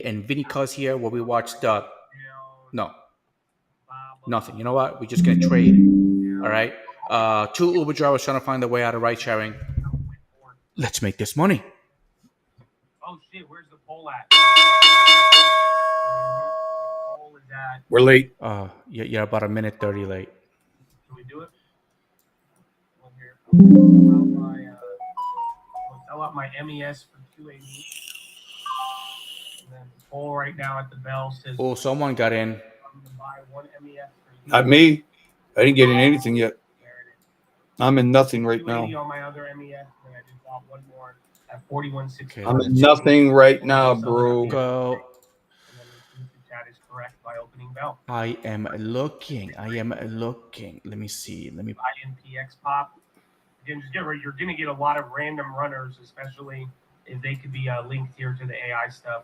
and Vinny Cuz here where we watch the no nothing. You know what? We're just gonna trade. All right. Two Uber drivers trying to find their way out of ride sharing. Let's make this money. Oh shit! Where's the pole at? Pole is at. We're late. You're about a minute 30 late. Can we do it? Well, here. I'll out my MES for 280. And then the pole right now at the bell says. Oh, someone got in. I'm gonna buy one MES for you. Not me. I didn't get in anything yet. I'm in nothing right now. On my other MES, and I just bought one more at 4160. I'm in nothing right now, bro. Go. And then the chat is correct by opening bell. I am looking. Let me see. Let me. INPX pop. Again, just get ready. You're going to get a lot of random runners, especially if they could be linked here to the AI stuff.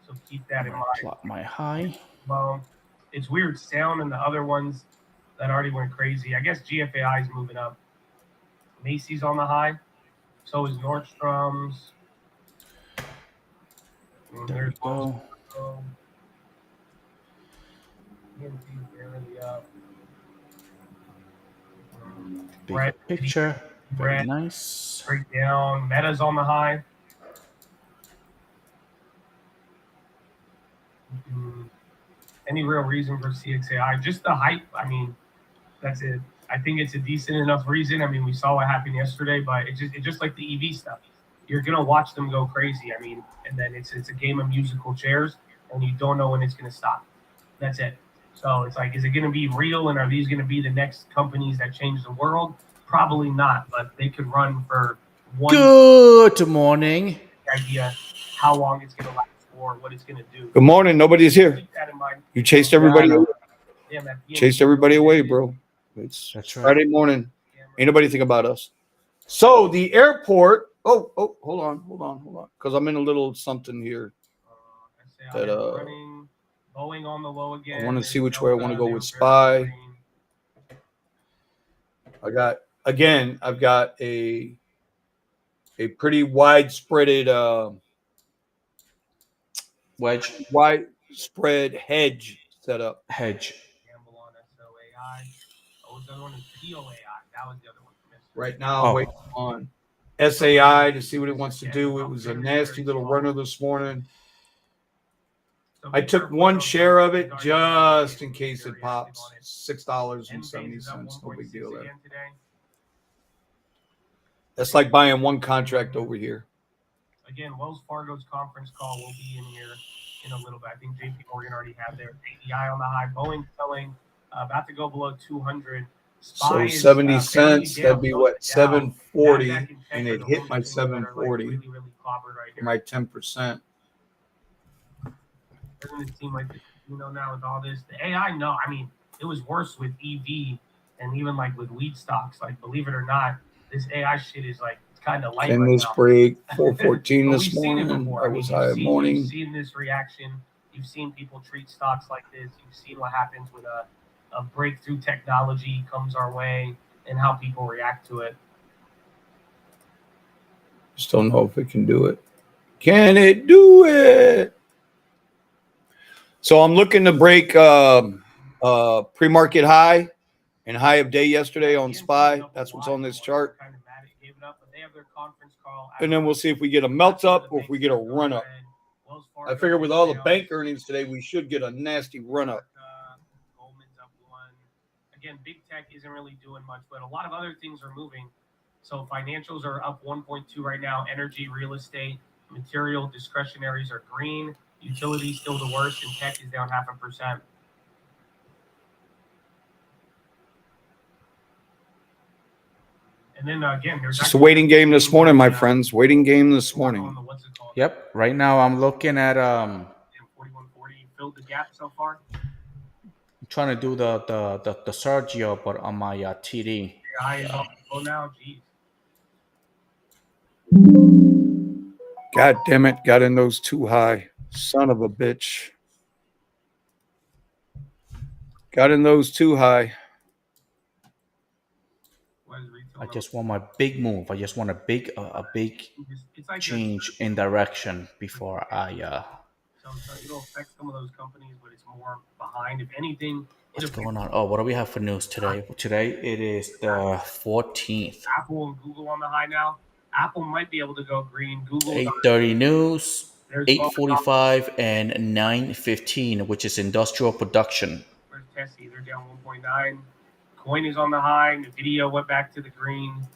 So keep that in mind. Plot my high. Well, it's weird sound and the other ones that already went crazy. I guess GFAI is moving up. Macy's on the high. So is Nordstrom's. There we go. Big picture. Very nice. Breakdown. Meta's on the high. Any real reason for CXAI? Just the hype. I mean, that's it. I think it's a decent enough reason. I mean, we saw what happened yesterday, but it's just like the EV stuff. You're gonna watch them go crazy. I mean, and then it's a game of musical chairs, and you don't know when it's gonna stop. That's it. So it's like, is it gonna be real, and are these gonna be the next companies that change the world? Probably not, but they could run for one. Good morning. Idea how long it's gonna last for, what it's gonna do. Good morning. Nobody's here. Keep that in mind. You chased everybody. Yeah, chased everybody away, bro. It's That's right. Friday morning. Ain't nobody think about us. So the airport. Oh, hold on. Because I'm in a little something here. That Boeing on the low again. I want to see which way I want to go with SPY. I've got a pretty widespread widespread hedge set up. Right now, I'm waiting on SAI to see what it wants to do. It was a nasty little runner this morning. I took one share of it just in case it pops. $6.70. No big deal there. That's like buying one contract over here. Again, Wells Fargo's conference call will be in here in a little bit. I think JP Morgan already had their ADI on the high. Boeing selling about to go below 200. So 70 cents, that'd be what, 740, and it hit my 740 for my 10%. Doesn't it seem like, now with all this, the AI, no, I mean, it was worse with EV and even like with weed stocks. Like, believe it or not, this AI shit is like, it's kind of light right this now. break, 414 this morning. I was high in morning. You've seen this reaction. You've seen people treat stocks like this. You've seen what happens with a breakthrough technology comes our way and how people react to it. Just don't know if it can do it. Can it do it? So I'm looking to break pre-market high and high of day yesterday on SPY. That's what's on this chart. And then we'll see if we get a melt up or if we get a run up. I figure with all the bank earnings today, we should get a nasty run up. Again, big tech isn't really doing much, but a lot of other things are moving. So financials are up 1.2 right now. Energy, real estate, material, discretionaries are green. Utilities still the worst, and tech is down 0.5%. And then again, there's just a waiting game this morning, my friends. Waiting game this morning. Yep. Right now, I'm looking at 4140 filled the gap so far. I'm trying to do the Sergio, but on my TD. Oh now, geez. God damn it! Got in those too high. Son of a bitch. Got in those too high. I just want my big move. I just want a big change in direction before I So it'll affect some of those companies, but it's more behind. If anything, What's going on? Oh, what do we have for news today? Today it is the 14th. Apple and Google on the high now. Apple might be able to go green. Google 8:30 news, there's 8:45, and 9:15, which is industrial production. Where's Tessie? They're down 1.9. Coin is on the high. Nvidia went back to the green.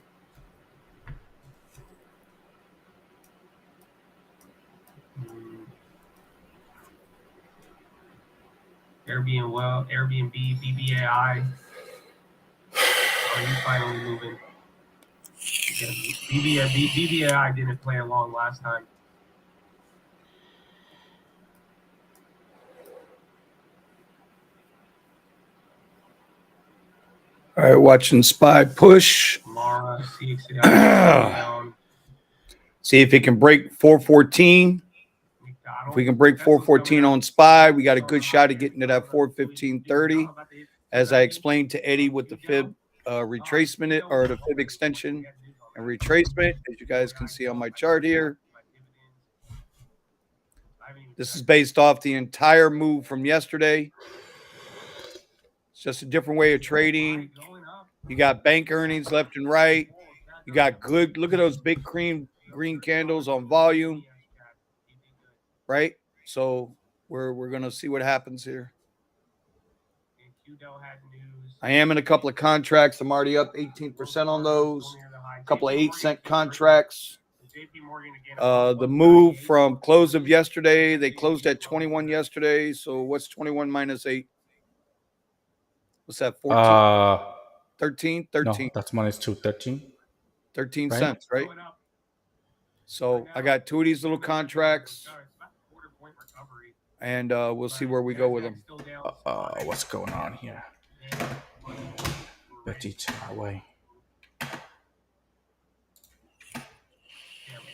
Airbnb, BBAI. Oh, he's finally moving. Yeah, BBAI didn't play along last time. All right, watching SPY push. Mara, CXAI down. See if it can break 414. If we can break 414 on SPY, we got a good shot at getting to that 415.30. As I explained to Eddie with the fib retracement or the fib extension and retracement, as you guys can see on my chart here. This is based off the entire move from yesterday. It's just a different way of trading. You got bank earnings left and right. You got good. Look at those big green candles on volume. Right? So we're going to see what happens here. I am in a couple of contracts. I'm already up 18% on those. A couple of 8-cent contracts. The move from close of yesterday, they closed at 21 yesterday. So what's 21 minus 8? What's that? 14? 13? 13. No, that's minus 2, 13. 13 cents, right? So I got two of these little contracts. And we'll see where we go with them. What's going on here? Betty away.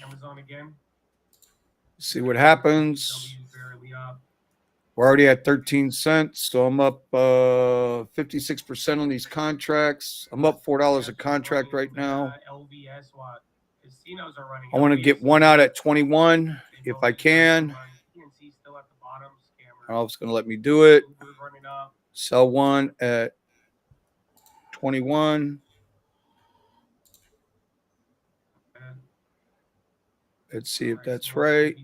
Amazon again. See what happens. We're already at 13 cents, so I'm up 56% on these contracts. I'm up $4 a contract right now. I want to get one out at 21 if I can. I don't know if it's going to let me do it. Sell one at 21. Let's see if that's right.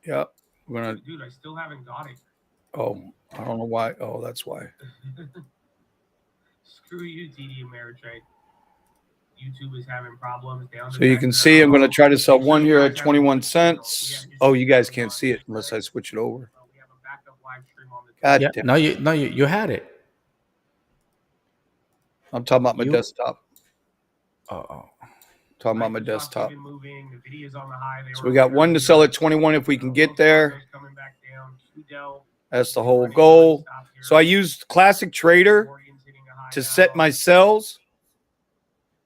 Yep. We're gonna. Dude, I still haven't got it. Oh, I don't know why. Oh, that's why. Screw you, TD Ameritrade. YouTube is having problems. So you can see I'm going to try to sell one here at 21 cents. Oh, you guys can't see it unless I switch it over. God damn. No, you had it. I'm talking about my desktop. Oh. Talking about my desktop. So we got one to sell at 21 if we can get there. That's the whole goal. So I used Classic Trader to set my sells,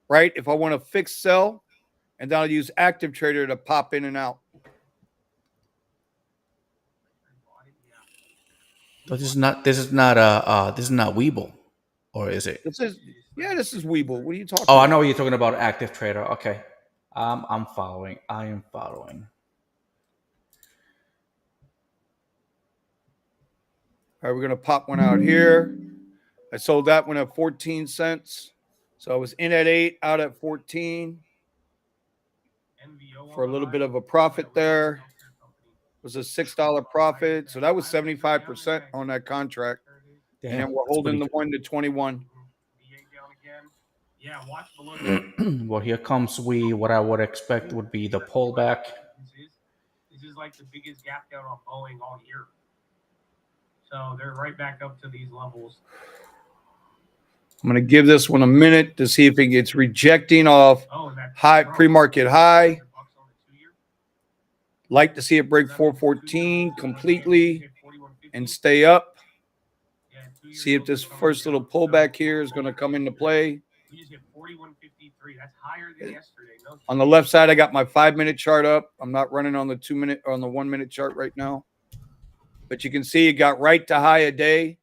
right? If I want to fix sell, and then I'll use Active Trader to pop in and out. So this is not Weeble, or is it? This is Weeble. What are you talking about? Oh, I know what you're talking about, Active Trader. Okay. I'm following. I am following. All right, we're going to pop one out here. I sold that one at 14 cents. So I was in at 8, out at 14. For a little bit of a profit there. It was a $6 profit. So that was 75% on that contract. Damn, and we're holding the one to 21. Yeah, watch below. Well, here comes what I would expect would be the pullback. This is like the biggest gap down on Boeing all year. So they're right back up to these levels. I'm going to give this one a minute to see if it gets rejecting off high pre-market high. Like to see it break 414 completely and stay up. See if this first little pullback here is going to come into play. That's higher than yesterday. On the left side, I got my 5-minute chart up. I'm not running on the 2-minute or on the 1-minute chart right now. But you can see it got right to high a day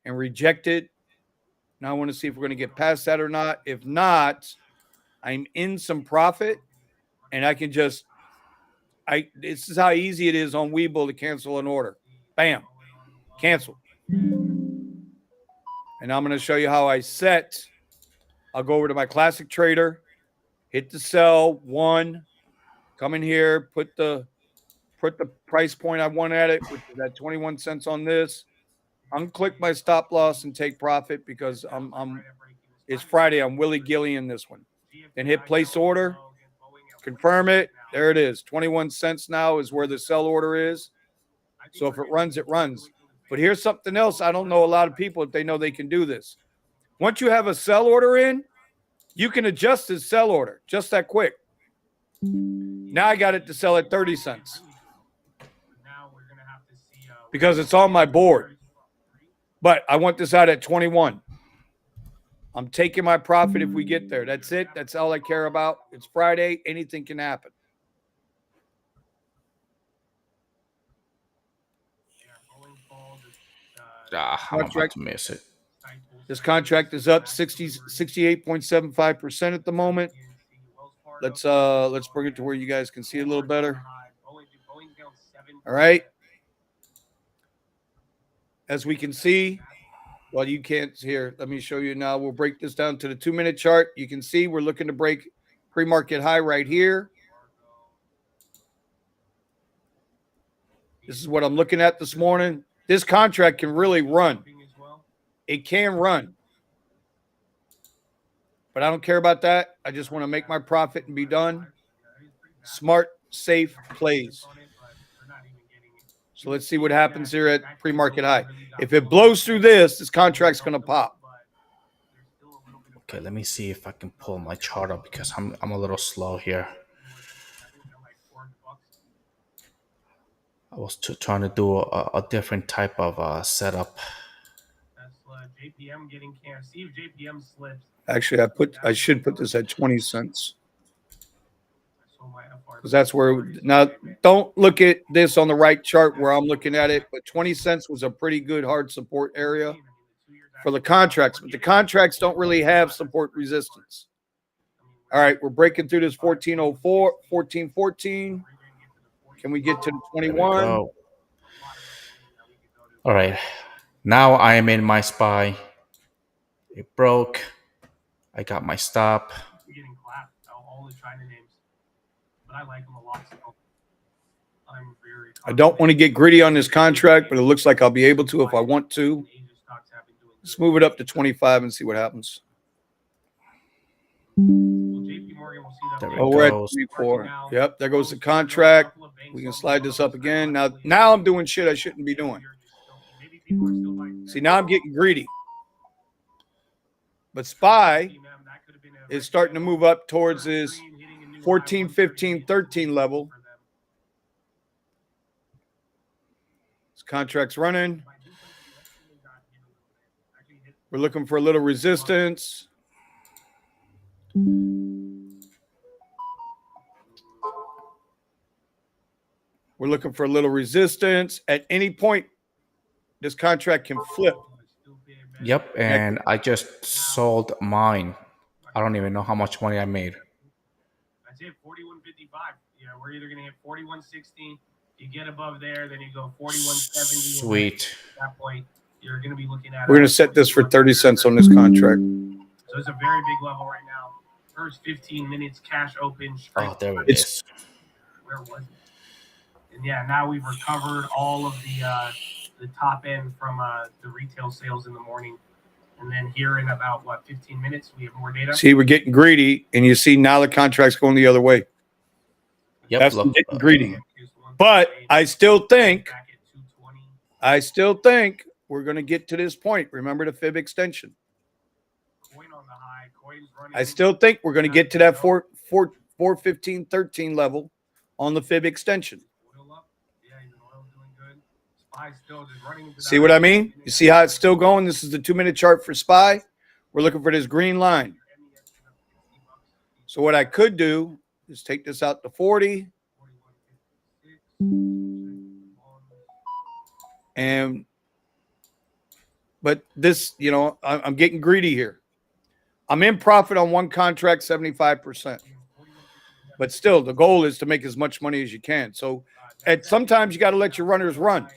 and rejected. Now I want to see if we're going to get past that or not. If not, I'm in some profit and I can just This is how easy it is on Webull to cancel an order. Bam. Cancel. And I'm going to show you how I set. I'll go over to my classic trader, hit the sell 1, come in here, put the price point I want at it, which is at 21 cents on this. Unclick my stop loss and take profit because it's Friday. I'm willy-gilly in this one. Then hit place order, confirm it. There it is. 21 cents now is where the sell order is. So if it runs, it runs. But here's something else. I don't know a lot of people if they know they can do this. Once you have a sell order in, you can adjust the sell order just that quick. Now I got it to sell at 30 cents because it's on my board. But I want this out at 21. I'm taking my profit if we get there. That's it. That's all I care about. It's Friday. Anything can happen. I'm about to miss it. This contract is up 68.75% at the moment. Let's bring it to where you guys can see it a little better. All right. As we can see, well, you can't here. Let me show you now. We'll break this down to the 2-minute chart. You can see we're looking to break pre-market high right here. This is what I'm looking at this morning. This contract can really run. It can run. But I don't care about that. I just want to make my profit and be done. Smart, safe plays. So let's see what happens here at pre-market high. If it blows through this contract's going to pop. Okay, let me see if I can pull my chart up because I'm a little slow here. I was trying to do a different type of setup. JPM getting canceled. See if JPM slips. Actually, I should put this at 20 cents. Because that's where now don't look at this on the right chart where I'm looking at it, but 20 cents was a pretty good hard support area for the contracts, but the contracts don't really have support resistance. All right, we're breaking through this 1404, 1414. Can we get to the 21? All right. Now I am in my SPY. It broke. I got my stop. We're getting clapped. All the China names. But I like them a lot. So I don't want to get greedy on this contract, but it looks like I'll be able to if I want to. Let's move it up to 25 and see what happens. Oh, we're at 24. Yep, there goes the contract. We can slide this up again. Now I'm doing shit I shouldn't be doing. See, now I'm getting greedy. But SPY is starting to move up towards this 14, 15, 13 level. This contract's running. We're looking for a little resistance. We're looking for a little resistance. At any point, this contract can flip. Yep, and I just sold mine. I don't even know how much money I made. That's it, 41.55. Yeah, we're either going to hit 41.60. You get above there, then you go 41.70. Sweet. At that point, you're going to be looking at. We're going to set this for 30 cents on this contract. So it's a very big level right now. First 15 minutes, cash open. Oh, there it is. Where was it? And yeah, now we've recovered all of the top end from the retail sales in the morning. And then here in about, 15 minutes, we have more data. See, we're getting greedy, and you see now the contract's going the other way. Yep, that's getting greedy. But I still think we're going to get to this point. Remember the fib extension. I still think we're going to get to that 415, 13 level on the fib extension. See what I mean? You see how it's still going? This is the 2-minute chart for SPY. We're looking for this green line. So what I could do is take this out to 40. But this, I'm getting greedy here. I'm in profit on one contract, 75%. But still, the goal is to make as much money as you can. So sometimes you got to let your runners run.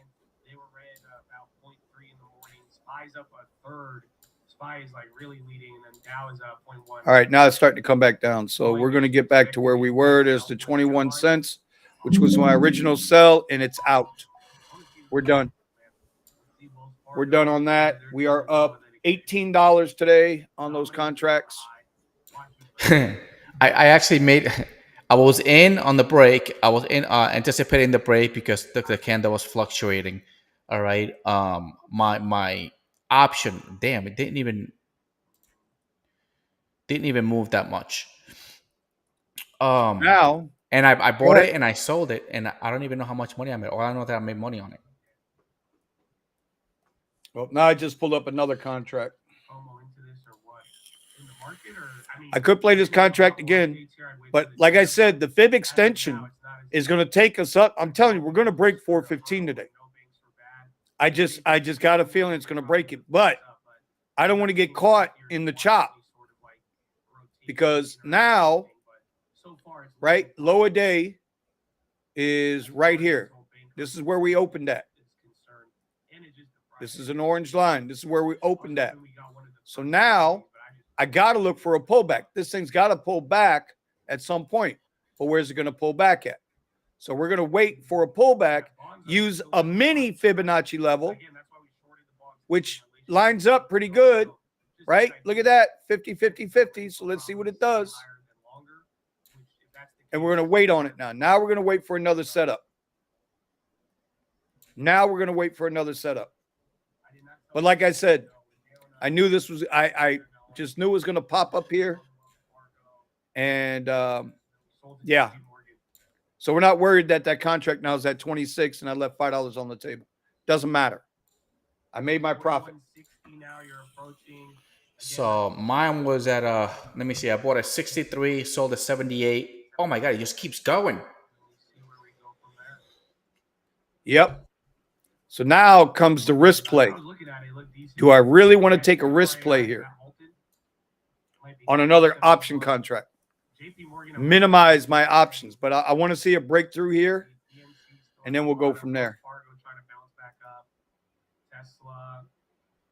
They were red about 0.3 in the morning. Spy's up a third. Spy is like really leading, and then Dow is 0.1. All right, now it's starting to come back down. So we're going to get back to where we were. There's the 21 cents, which was my original sell, and it's out. We're done. We're done on that. We are up $18 today on those contracts. I actually made. I was in on the break. I was in anticipating the break because the candle was fluctuating. All right. My option. Damn, it didn't even move that much. Now, and I bought it and I sold it, and I don't even know how much money I made. All I know that I made money on it. Well, now I just pulled up another contract. I could play this contract again, but like I said, the fib extension is going to take us up. I'm telling you, we're going to break 415 today. I just got a feeling it's going to break it, but I don't want to get caught in the chop because now, right, lower day is right here. This is where we opened at. This is an orange line. This is where we opened at. So now I got to look for a pullback. This thing's got to pull back at some point. But where's it going to pull back at? So we're going to wait for a pullback, use a mini Fibonacci level, which lines up pretty good, right? Look at that, 50, 50, 50. So let's see what it does. And we're going to wait on it now. Now we're going to wait for another setup. But like I said, I knew this was, I just knew it was going to pop up here. And yeah. So we're not worried that contract now is at 26 and I left $5 on the table. Doesn't matter. I made my profit. So mine was at let me see, I bought at 63, sold at 78. Oh my God, it just keeps going. Yep. So now comes the risk play. Do I really want to take a risk play here on another option contract? Minimize my options, but I want to see a breakthrough here, and then we'll go from there. Tesla,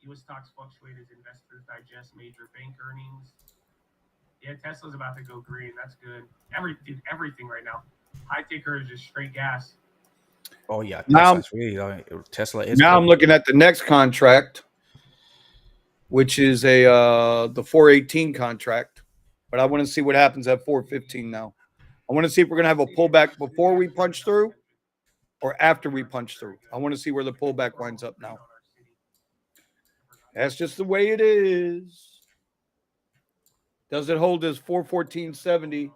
U.S. stocks fluctuate as investors digest major bank earnings. Yeah, Tesla's about to go green. That's good. Everything right now. High ticker is just straight gas. Oh yeah, Tesla is. Now I'm looking at the next contract, which is the 418 contract, but I want to see what happens at 415 now. I want to see if we're going to have a pullback before we punch through or after we punch through. I want to see where the pullback winds up now. That's just the way it is. Does it hold as 414.70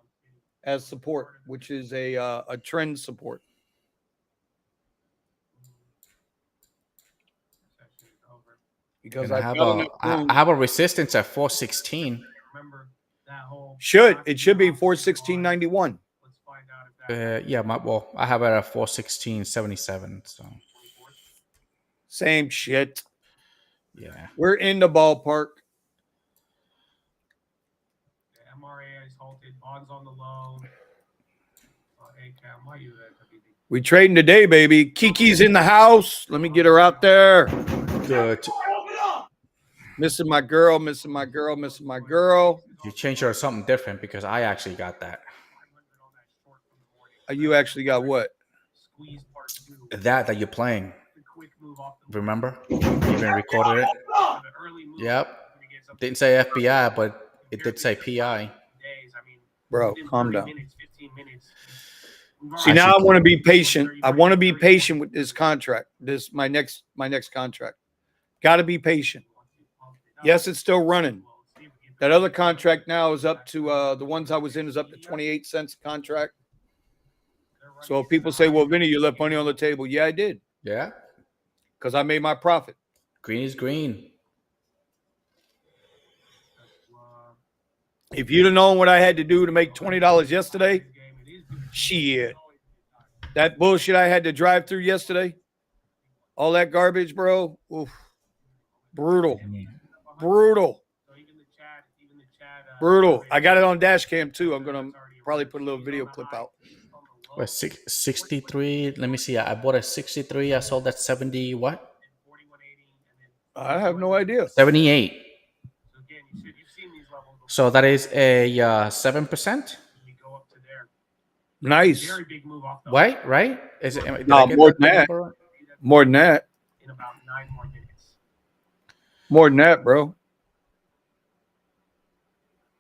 as support, which is a trend support? Because I have a resistance at 416. It should be 416.91. Yeah, I have it at 416.77. So same shit. Yeah, we're in the ballpark. The MRA is halted. Bonds on the low. We trading today, baby. Kiki's in the house. Let me get her out there. Good. Missing my girl. You changed her to something different because I actually got that. You actually got what? That you're playing. Remember? You even recorded it. Yep. Didn't say FBI, but it did say PI. Bro, calm down. See, now I want to be patient. I want to be patient with this contract. This my next contract. Got to be patient. Yes, it's still running. That other contract now is up to the ones I was in is up to 28 cents a contract. So if people say, "Well, Vinny, you left money on the table," yeah, I did. Yeah, because I made my profit. Green is green. If you'd have known what I had to do to make $20 yesterday, shit. That bullshit I had to drive through yesterday, all that garbage, bro. Oof. Brutal. I got it on dash cam too. I'm gonna probably put a little video clip out. What, 63? Let me see. I bought a 63. I sold at 70. What? I have no idea. 78. So that is a 7%. Nice. Right? Is it? Did No, I get more that than that. number right? More than that. In about 9 more minutes. More than that, bro.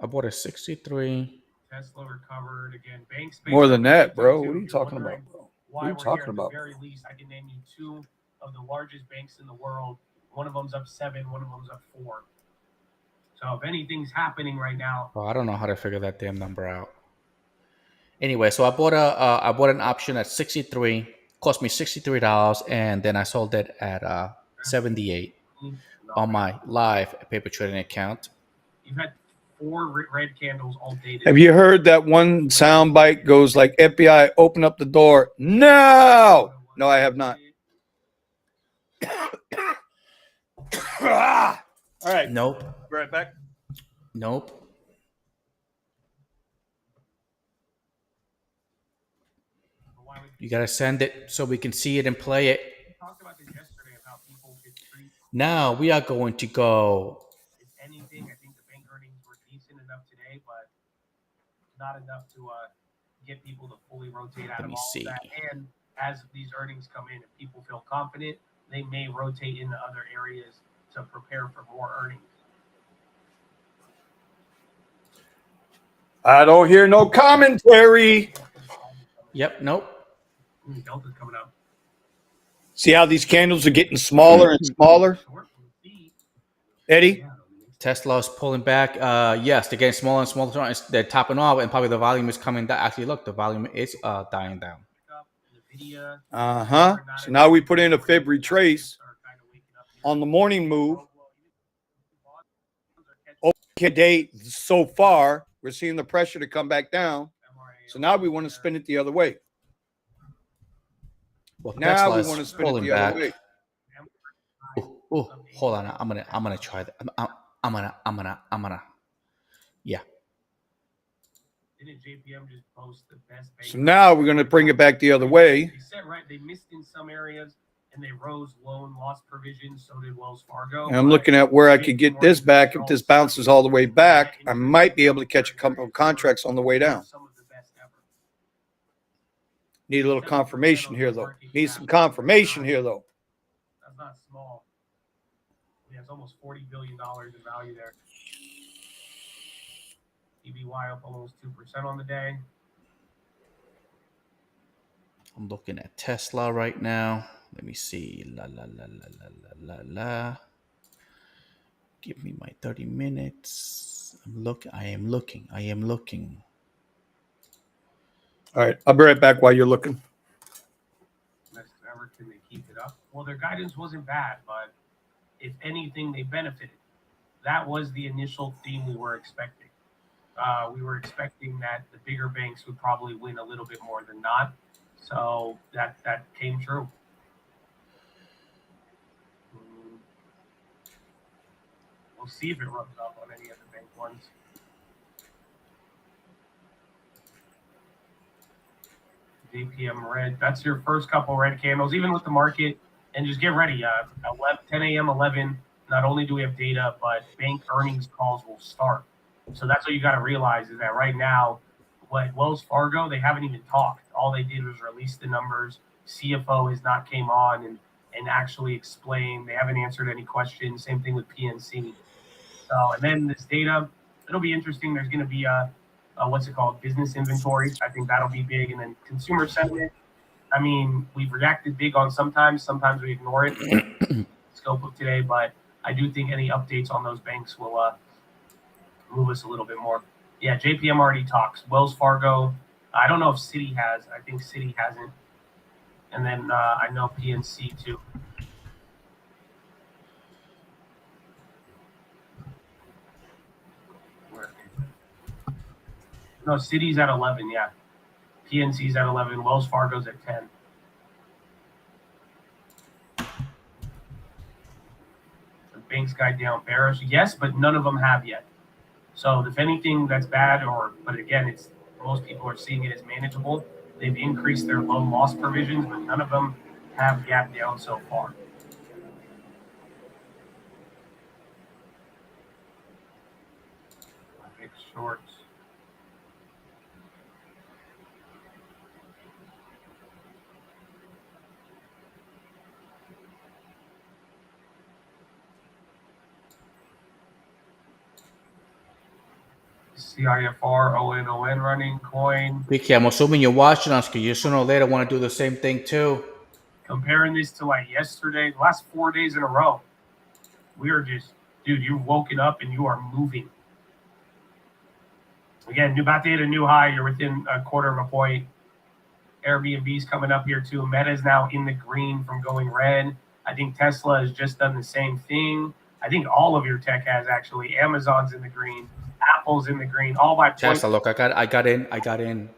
I bought a 63. Tesla recovered again. Banks More than that, bro. What are you talking about, bro? What are you talking about? At the very least, I can name you 2 of the largest banks in the world. One of them's up 7, one of them's up 4. So if anything's happening right now, Oh, I don't know how to figure that damn number out. Anyway, so I bought an option at 63. Cost me $63, and then I sold it at 78 on my live paper trading account. you've had 4 red candles all day today. Have you heard that one sound bite goes like FBI, open up the door? No! No, I have not. All right. Nope. Be right back. Nope. You gotta send it so we can see it and play it. We talked about this yesterday about people should treat. Now we are going to go. If anything, I think the bank earnings were decent enough today, but not enough to get people to fully rotate out of all of that. And as these earnings come in, if people feel confident, they may rotate into other areas to prepare for more earnings. I don't hear no commentary. Yep. Nope. Delta's coming up. See how these candles are getting smaller and smaller? Eddie? Tesla's pulling back. Yes, they're getting smaller and smaller. They're topping off, and probably the volume is coming down. Actually, look, the volume is dying down. Uh-huh. So now we put in a fib retrace on the morning move. Okay, day so far, we're seeing the pressure to come back down. So now we want to spin it the other way. Well, now Tesla we is want to spin it pulling the back. other way. Oh, hold on. I'm gonna try that. I'm gonna. Yeah. Didn't JPM just post the best bank? So now we're going to bring it back the other way. They said, right, they missed in some areas and they rose loan loss provisions. So did Wells Fargo. And I'm looking at where I could get this back. If this bounces all the way back, I might be able to catch a couple of contracts on the way down. Some of the best ever. Need a little confirmation here, though. Need some confirmation here, though. That's not small. Yeah, it's almost $40 billion in value there. EBY up almost 2% on the day. I'm looking at Tesla right now. Let me see. La. Give me my 30 minutes. I am looking. All right. I'll be right back while you're looking. Next ever, can they keep it up? Well, their guidance wasn't bad, but if anything, they benefited. That was the initial theme we were expecting. We were expecting that the bigger banks would probably win a little bit more than not. So that came true. We'll see if it runs up on any of the bank ones. JPM red. That's your first couple red candles, even with the market. And just get ready. 10 a.m., 11. Not only do we have data, but bank earnings calls will start. So that's what you got to realize is that right now, like Wells Fargo, they haven't even talked. All they did was release the numbers. CFO has not came on and actually explained. They haven't answered any questions. Same thing with PNC. So, and then this data, it'll be interesting. There's going to be what's it called? Business inventory. I think that'll be big. And then consumer sentiment. I mean, we've reacted big on sometimes we ignore it. Scope of today, but I do think any updates on those banks will move us a little bit more. Yeah, JPM already talks. Wells Fargo. I don't know if Citi has. I think Citi hasn't. And then I know PNC too. No, Citi's at 11. Yeah, PNC's at 11. Wells Fargo's at 10. The banks guide down bearish. Yes, but none of them have yet. So if anything, that's bad. But again, it's Most people are seeing it as manageable. They've increased their loan loss provisions, but none of them have gapped down so far. Big shorts. CIFR ON running coin. Vicky, I'm assuming you're watching us because you sooner or later want to do the same thing too. Comparing this to like yesterday, the last 4 days in a row, we are just, dude, you've woken up and you are moving. Again, you're about to hit a new high. You're within a quarter of a point. Airbnb's coming up here too. Meta is now in the green from going red. I think Tesla has just done the same thing. I think all of your tech has actually. Amazon's in the green. Apple's in the green. All by Tesla, look, I got in.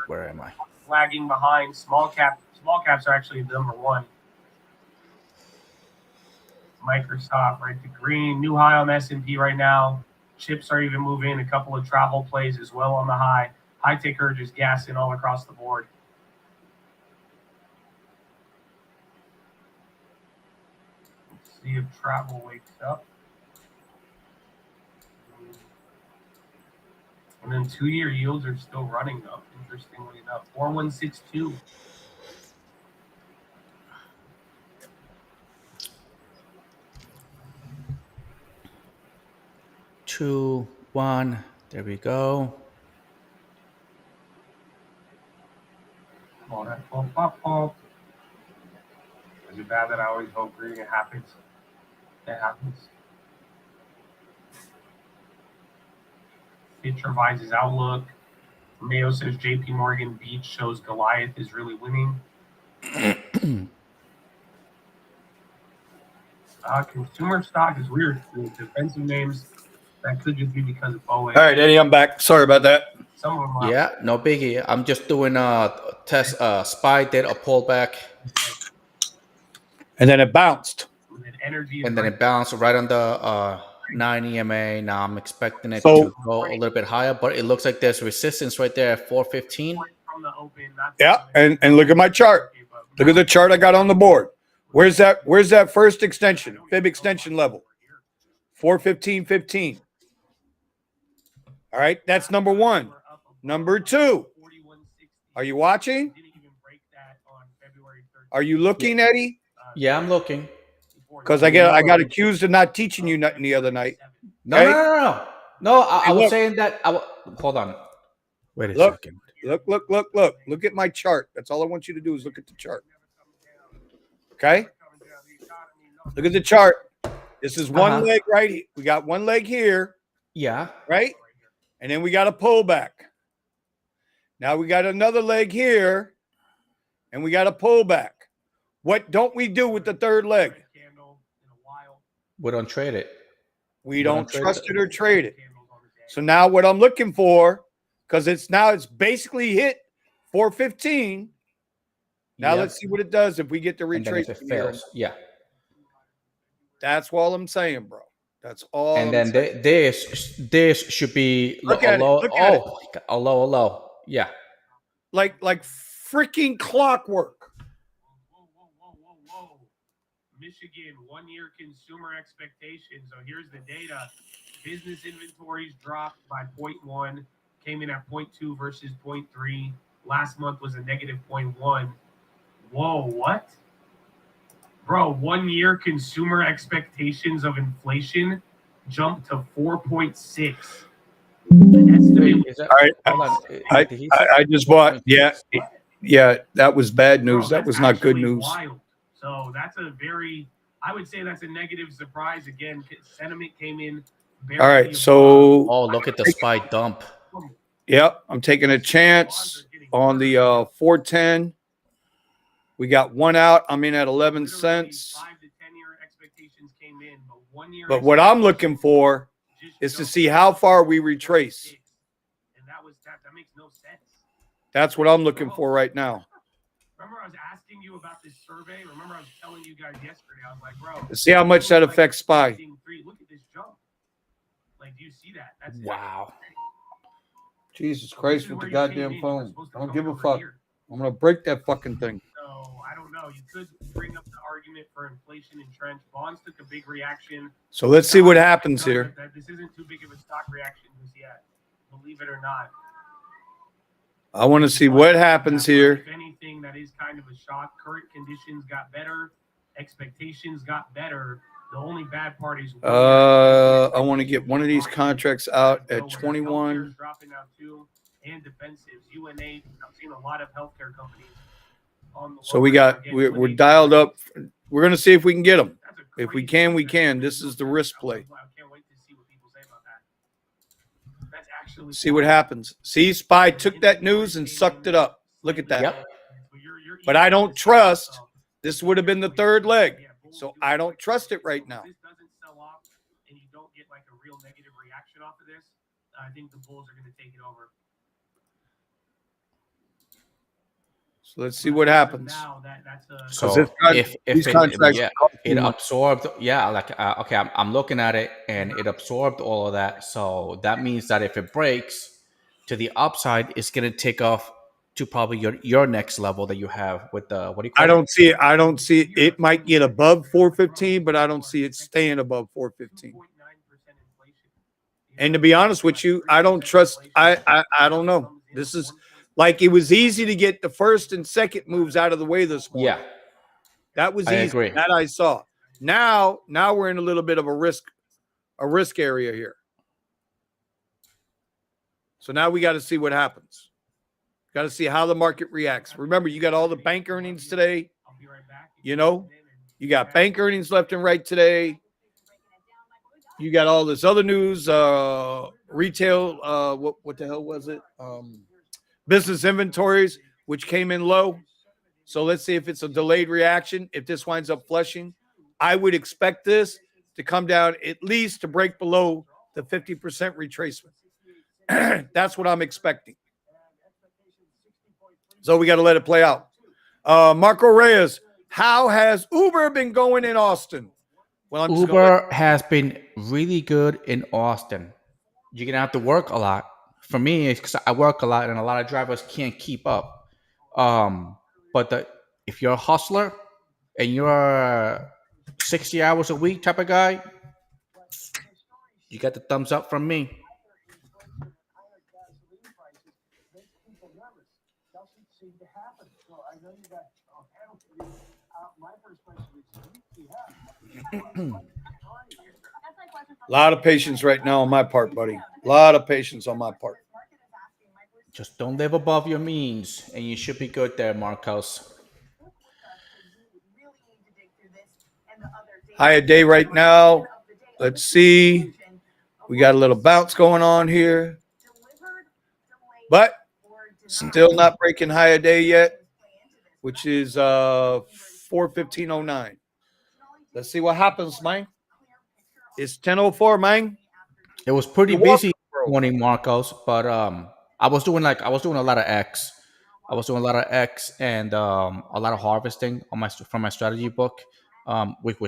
Where am I? Lagging behind. Small caps are actually number one. Microsoft, right to green. New high on the S&P right now. Chips are even moving. A couple of travel plays as well on the high. High ticker just gassing all across the board. Let's see if travel wakes up. And then 2-year yields are still running up, interestingly enough. 4162. Two, one. There we go. Oh, that pop. Is it bad that I always hope green? It happens. It happens. Fitch revises outlook. Mayo says JP Morgan beat shows Goliath is really winning. Consumer stock is weird. Defensive names, that could just be because of Boeing. All right, Eddie, I'm back. Sorry about that. Some of them Yeah, no biggie. I'm just doing a test. SPY did a pullback, And then it bounced. and then it bounced right on the 9 EMA. Now I'm expecting it So- to go a little bit higher, but it looks like there's resistance right there at 415. Yeah, and look at my chart. Look at the chart I got on the board. Where's that first extension? Fib extension level. 415.15. All right, that's number one. Number two. Are you watching? Are you looking, Eddie? Yeah, I'm looking. Because I got accused of not teaching you nothing the other night. No, Okay? no. I Hey, was look. saying that. Hold on. Wait a Look. second. Look. Look at my chart. That's all I want you to do is look at the chart. Okay? Look at the chart. This is one leg right here. We got one leg here, Yeah. right? And then we got a pullback. Now we got another leg here, and we got a pullback. What don't we do with the third leg? We don't trade it. We don't trust it or trade it. So now what I'm looking for, because it's basically hit 415. Now let's see what it does if we get the And then if retrace. it fails, yeah. That's all I'm saying, bro. That's all. And then this should be Look a at it. low. Look at it. Oh, a low. Yeah. Like freaking clockwork. Whoa. Michigan 1-year consumer expectations. So here's the data. Business inventories dropped by 0.1, came in at 0.2 versus 0.3. Last month was a negative 0.1. Whoa, what? Bro, 1-year consumer expectations of inflation jumped to 4.6. All right. I just bought. Yeah, that was bad news. That was not good news. Wild. So that's I would say that's a negative surprise. Again, sentiment came in. All right, so look at the SPY dump. Yep, I'm taking a chance on the 410. We got one out. I'm in at 11 cents. 5 to 10-year expectations came in, but 1-year. But what I'm looking for is to see how far we retrace. And that makes no sense. That's what I'm looking for right now. Remember, I was asking you about this survey. Remember, I was telling you guys yesterday. I was like, bro, Let's see how much that affects SPY. Look at this jump. Like, do you see that? That's Wow. Jesus Christ with the goddamn phone. I don't give a fuck. I'm gonna break that fucking thing. So I don't know. You could bring up the argument for inflation entrenched. Bonds took a big reaction. So let's see what happens here. This isn't too big of a stock reaction just yet, believe it or not. I want to see what happens here. If anything, that is kind of a shock. Current conditions got better. Expectations got better. The only bad part is I want to get one of these contracts out at 21. Dropping out too, and defensives. UNA, I've seen a lot of healthcare companies. So we're dialed up. We're gonna see if we can get them. If we can, we can. This is the risk play. I can't wait to see what people say about that. That's actually see what happens. See, Spy took that news and sucked it up. Look at that. Yep. But I don't trust. This would have been the third leg. So I don't trust it right now. If this doesn't sell off and you don't get like a real negative reaction off of this, I think the Bulls are going to take it over. So let's see what happens. So if it absorbed, okay, I'm looking at it and it absorbed all of that. So that means that if it breaks to the upside, it's going to take off to probably your next level that you have with the what do you call it? I don't see it. It might get above 415, but I don't see it staying above 415. And to be honest with you, I don't trust. I don't know. This is like it was easy to get the first and second moves out of the way this morning. Yeah, that was easy. I agree. That I saw. Now we're in a little bit of a risk area here. So now we got to see what happens. Got to see how the market reacts. Remember, you got all the bank earnings today. You know, you got bank earnings left and right today. You got all this other news, retail. What the hell was it? Business inventories, which came in low. So let's see if it's a delayed reaction. If this winds up flushing, I would expect this to come down at least to break below the 50% retracement. That's what I'm expecting. So we got to let it play out. Marco Reyes, how has Uber been going in Austin? Well, Uber has been really good in Austin. You're going to have to work a lot. For me, it's because I work a lot and a lot of drivers can't keep up. But if you're a hustler and you're 60 hours a week type of guy, you got the thumbs up from me. A lot of patience right now on my part, buddy. A lot of patience on my part. Just don't live above your means, and you should be good there, Marcos. Higher day right now. Let's see. We got a little bounce going on here. But still not breaking higher day yet, which is 4:15:09. Let's see what happens, man. It's 10:04, man. It was pretty busy this morning, Marcos, but I was doing a lot of X. I was doing a lot of X and a lot of harvesting on from my strategy book, which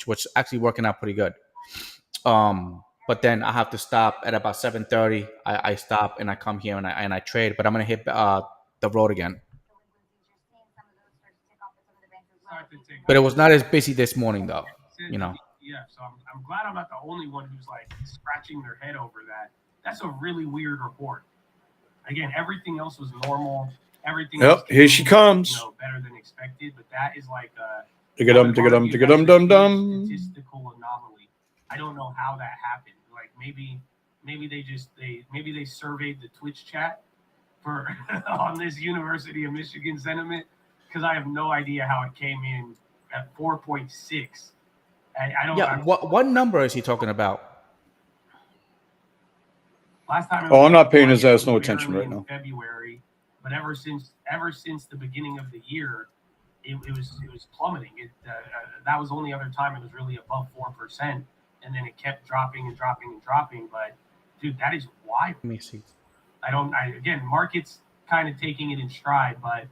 was actually working out pretty good. But then I have to stop at about 7:30. I stop and I come here and I trade, but I'm gonna hit the road again. But it was not as busy this morning, though. You know. Yeah, so I'm glad I'm not the only one who's like scratching their head over that. That's a really weird report. Again, everything else was normal. Everything else here she comes. Better than expected, but that is like a dum. Statistical anomaly. I don't know how that happened. Like maybe they surveyed the Twitch chat for on this University of Michigan sentiment, because I have no idea how it came in at 4.6. I don't. Yeah, what number is he talking about? Last time. I'm not paying his ass no attention right now. February, but ever since the beginning of the year, it was plummeting. That was the only other time it was really above 4%, and then it kept dropping and dropping and dropping. But dude, that is wild. Let me see. Again, market's kind of taking it in stride, but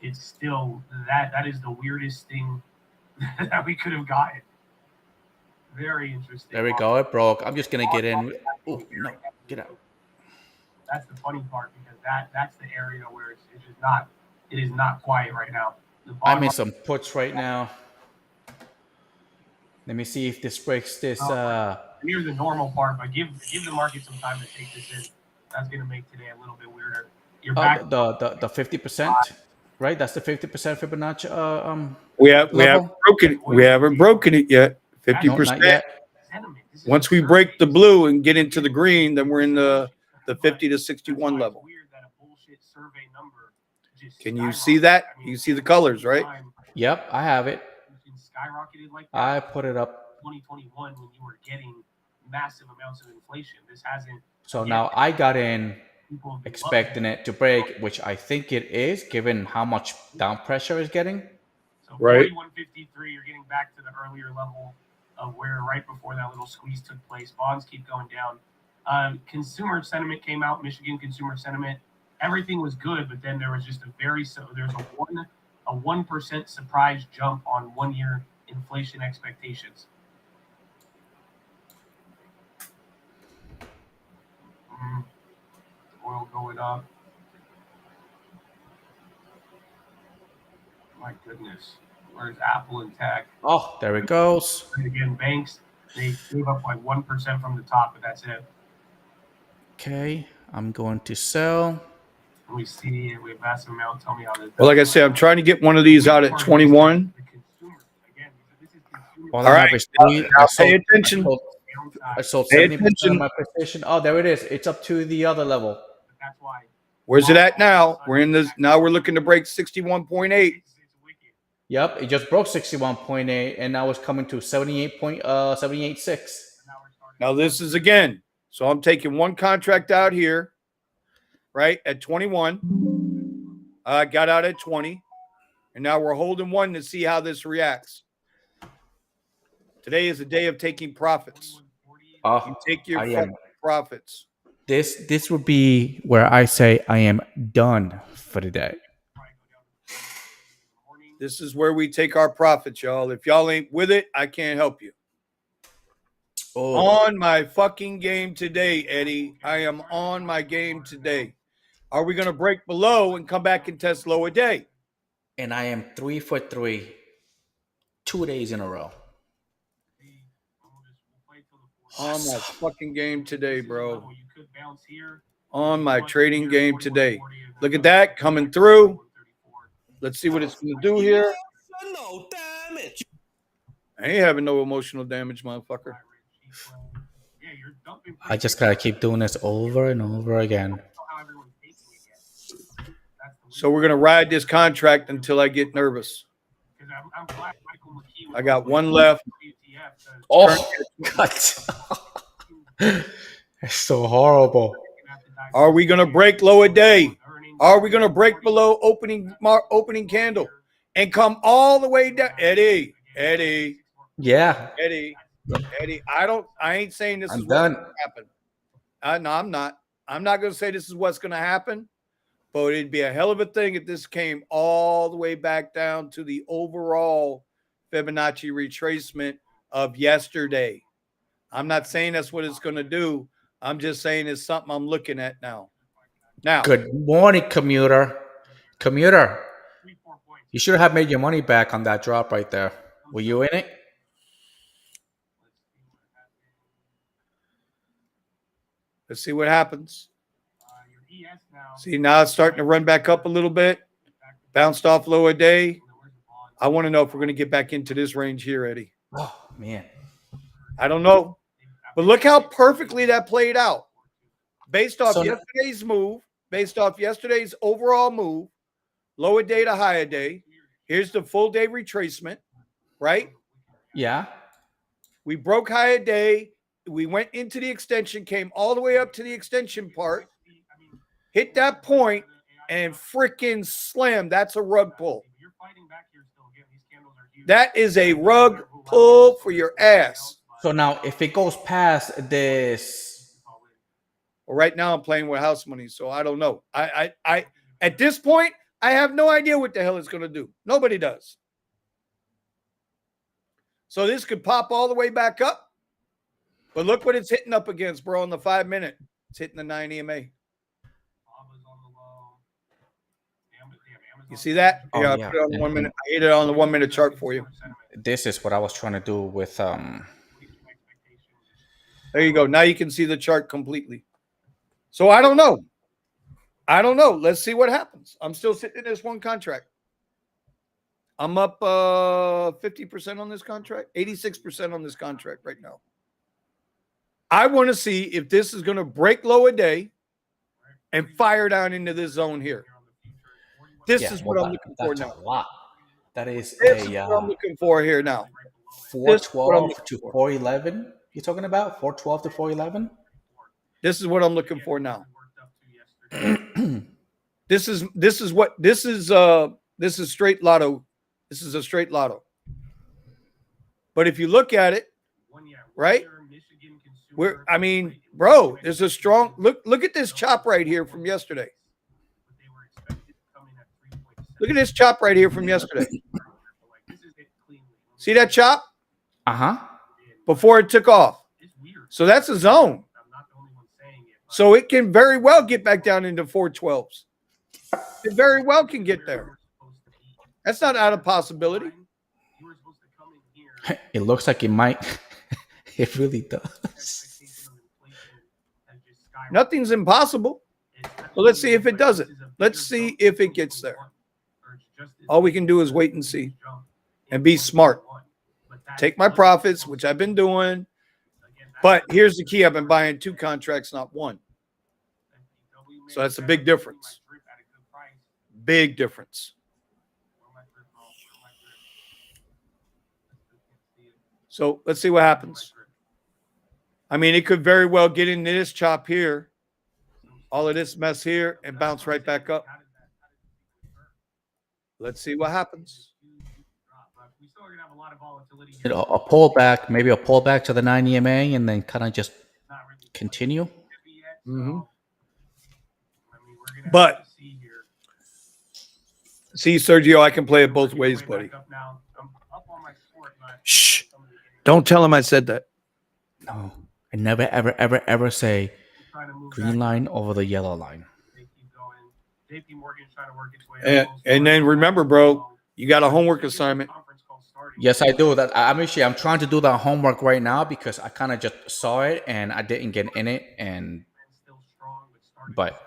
it's still that is the weirdest thing that we could have gotten. Very interesting. There we go. It broke. I'm just gonna get in. Oh no, get out. That's the funny part because that's the area where it's just not. It is not quiet right now. I'm in some puts right now. Let me see if this breaks this. Near the normal part, but give the market some time to take this in. That's gonna make today a little bit weirder. You're back. The 50%, right? That's the 50% Fibonacci We haven't level. broken it yet. No, 50%. not yet. Once we break the blue and get into the green, then we're in the 50 to 61 level. Can you see that? You see the colors, right? Yep, I have it. Skyrocketed like that. I put it up. 2021 when you were getting massive amounts of inflation. This hasn't. So now I got in expecting it to break, which I think it is, given how much down pressure is getting. So 41.53, you're getting back to the earlier level of where right before that little squeeze took place. Bonds keep going down. Consumer sentiment came out. Michigan consumer sentiment. Everything was good, but then there was just there's a 1% surprise jump on 1 year inflation expectations. Oil going up. My goodness. Where's Apple and tech? Oh, there it goes. And again, banks, they gave up like 1% from the top, but that's it. Okay, I'm going to sell. And we see we have massive amount. Tell me how this. Well, like I said, I'm trying to get one of these out at 21. Well, all right, now pay attention. I sold 70% of my position. Oh, there it is. It's up to the other level. That's why. Where's it at now? We're in this. Now we're looking to break 61.8. Yep, it just broke 61.8, and now it's coming to 78.6. Now this is again. So I'm taking one contract out here, right at 21. I got out at 20, and now we're holding one to see how this reacts. Today is a day of taking profits. You take your profits. This would be where I say I am done for the day. This is where we take our profits, y'all. If y'all ain't with it, I can't help you. Oh. On my fucking game today, Eddie. I am on my game today. Are we going to break below and come back and test lower day? And I am 3 for 3, 2 days in a row. On my fucking game today, bro. On my trading game today. Look at that coming through. Let's see what it's going to do here. No damage. I ain't having no emotional damage, motherfucker. I just got to keep doing this over and over again. So we're going to ride this contract until I get nervous. I got one left. Oh, God. It's so horrible. Are we going to break lower day? Are we going to break below opening candle and come all the way down? Eddie. Yeah. Eddie. I ain't saying this is what's going to happen. No, I'm not. I'm not going to say this is what's going to happen, but it'd be a hell of a thing if this came all the way back down to the overall Fibonacci retracement of yesterday. I'm not saying that's what it's going to do. I'm just saying it's something I'm looking at now. Good morning, commuter. Commuter, you should have made your money back on that drop right there. Were you in it? Let's see what happens. See, now it's starting to run back up a little bit. Bounced off lower day. I want to know if we're going to get back into this range here, Eddie. Oh, man. I don't know. But look how perfectly that played out. Based off yesterday's move, based off yesterday's overall move, lower day to higher day. Here's the full day retracement, right? Yeah. We broke higher day. We went into the extension, came all the way up to the extension part, hit that point, and freaking slammed. That's a rug pull. That is a rug pull for your ass. So now, if it goes past this, well, right now I'm playing with house money, so I don't know. I at this point, I have no idea what the hell it's going to do. Nobody does. So this could pop all the way back up, but look what it's hitting up against, bro. On the 5 minute, it's hitting the 9 EMA. You see that? Oh, Yeah, I yeah. put it on the And- 1 minute. I hit it on the 1 minute chart for you. This is what I was trying to do with There you go. Now you can see the chart completely. So I don't know. Let's see what happens. I'm still sitting in this one contract. I'm up 50% on this contract, 86% on this contract right now. I want to see if this is going to break low a day and fire down into this zone here. This is what I'm looking for now. A lot. That is This is what I'm looking for here now. This is what I'm 412 looking to for. 411. You're talking about 412 to 411? This is what I'm looking for now. This is straight lotto. This is a straight lotto. But if you look at it, right? Bro, there's a strong look at this chop right here from yesterday. Look at this chop right here from yesterday. See that chop? Uh-huh. Before it took off. So that's a zone. So it can very well get back down into 412s. It very well can get there. That's not out of possibility. It looks like it might. It really does. Nothing's impossible. Well, let's see if it does it. Let's see if it gets there. All we can do is wait and see and be smart. Take my profits, which I've been doing. But here's the key. I've been buying 2 contracts, not 1. So that's a big difference. Big difference. So let's see what happens. I mean, it could very well get into this chop here, all of this mess here, and bounce right back up. Let's see what happens. A pullback, maybe a pullback to the 9 EMA and then kind of just continue. Mm-hmm. But see, Sergio, I can play it both ways, buddy. Shh. Don't tell him I said that. No, I never, ever, ever, ever say green line over the yellow line. And then remember, bro, you got a homework assignment. Yes, I do. I'm trying to do that homework right now because I kind of just saw it and I didn't get in it. But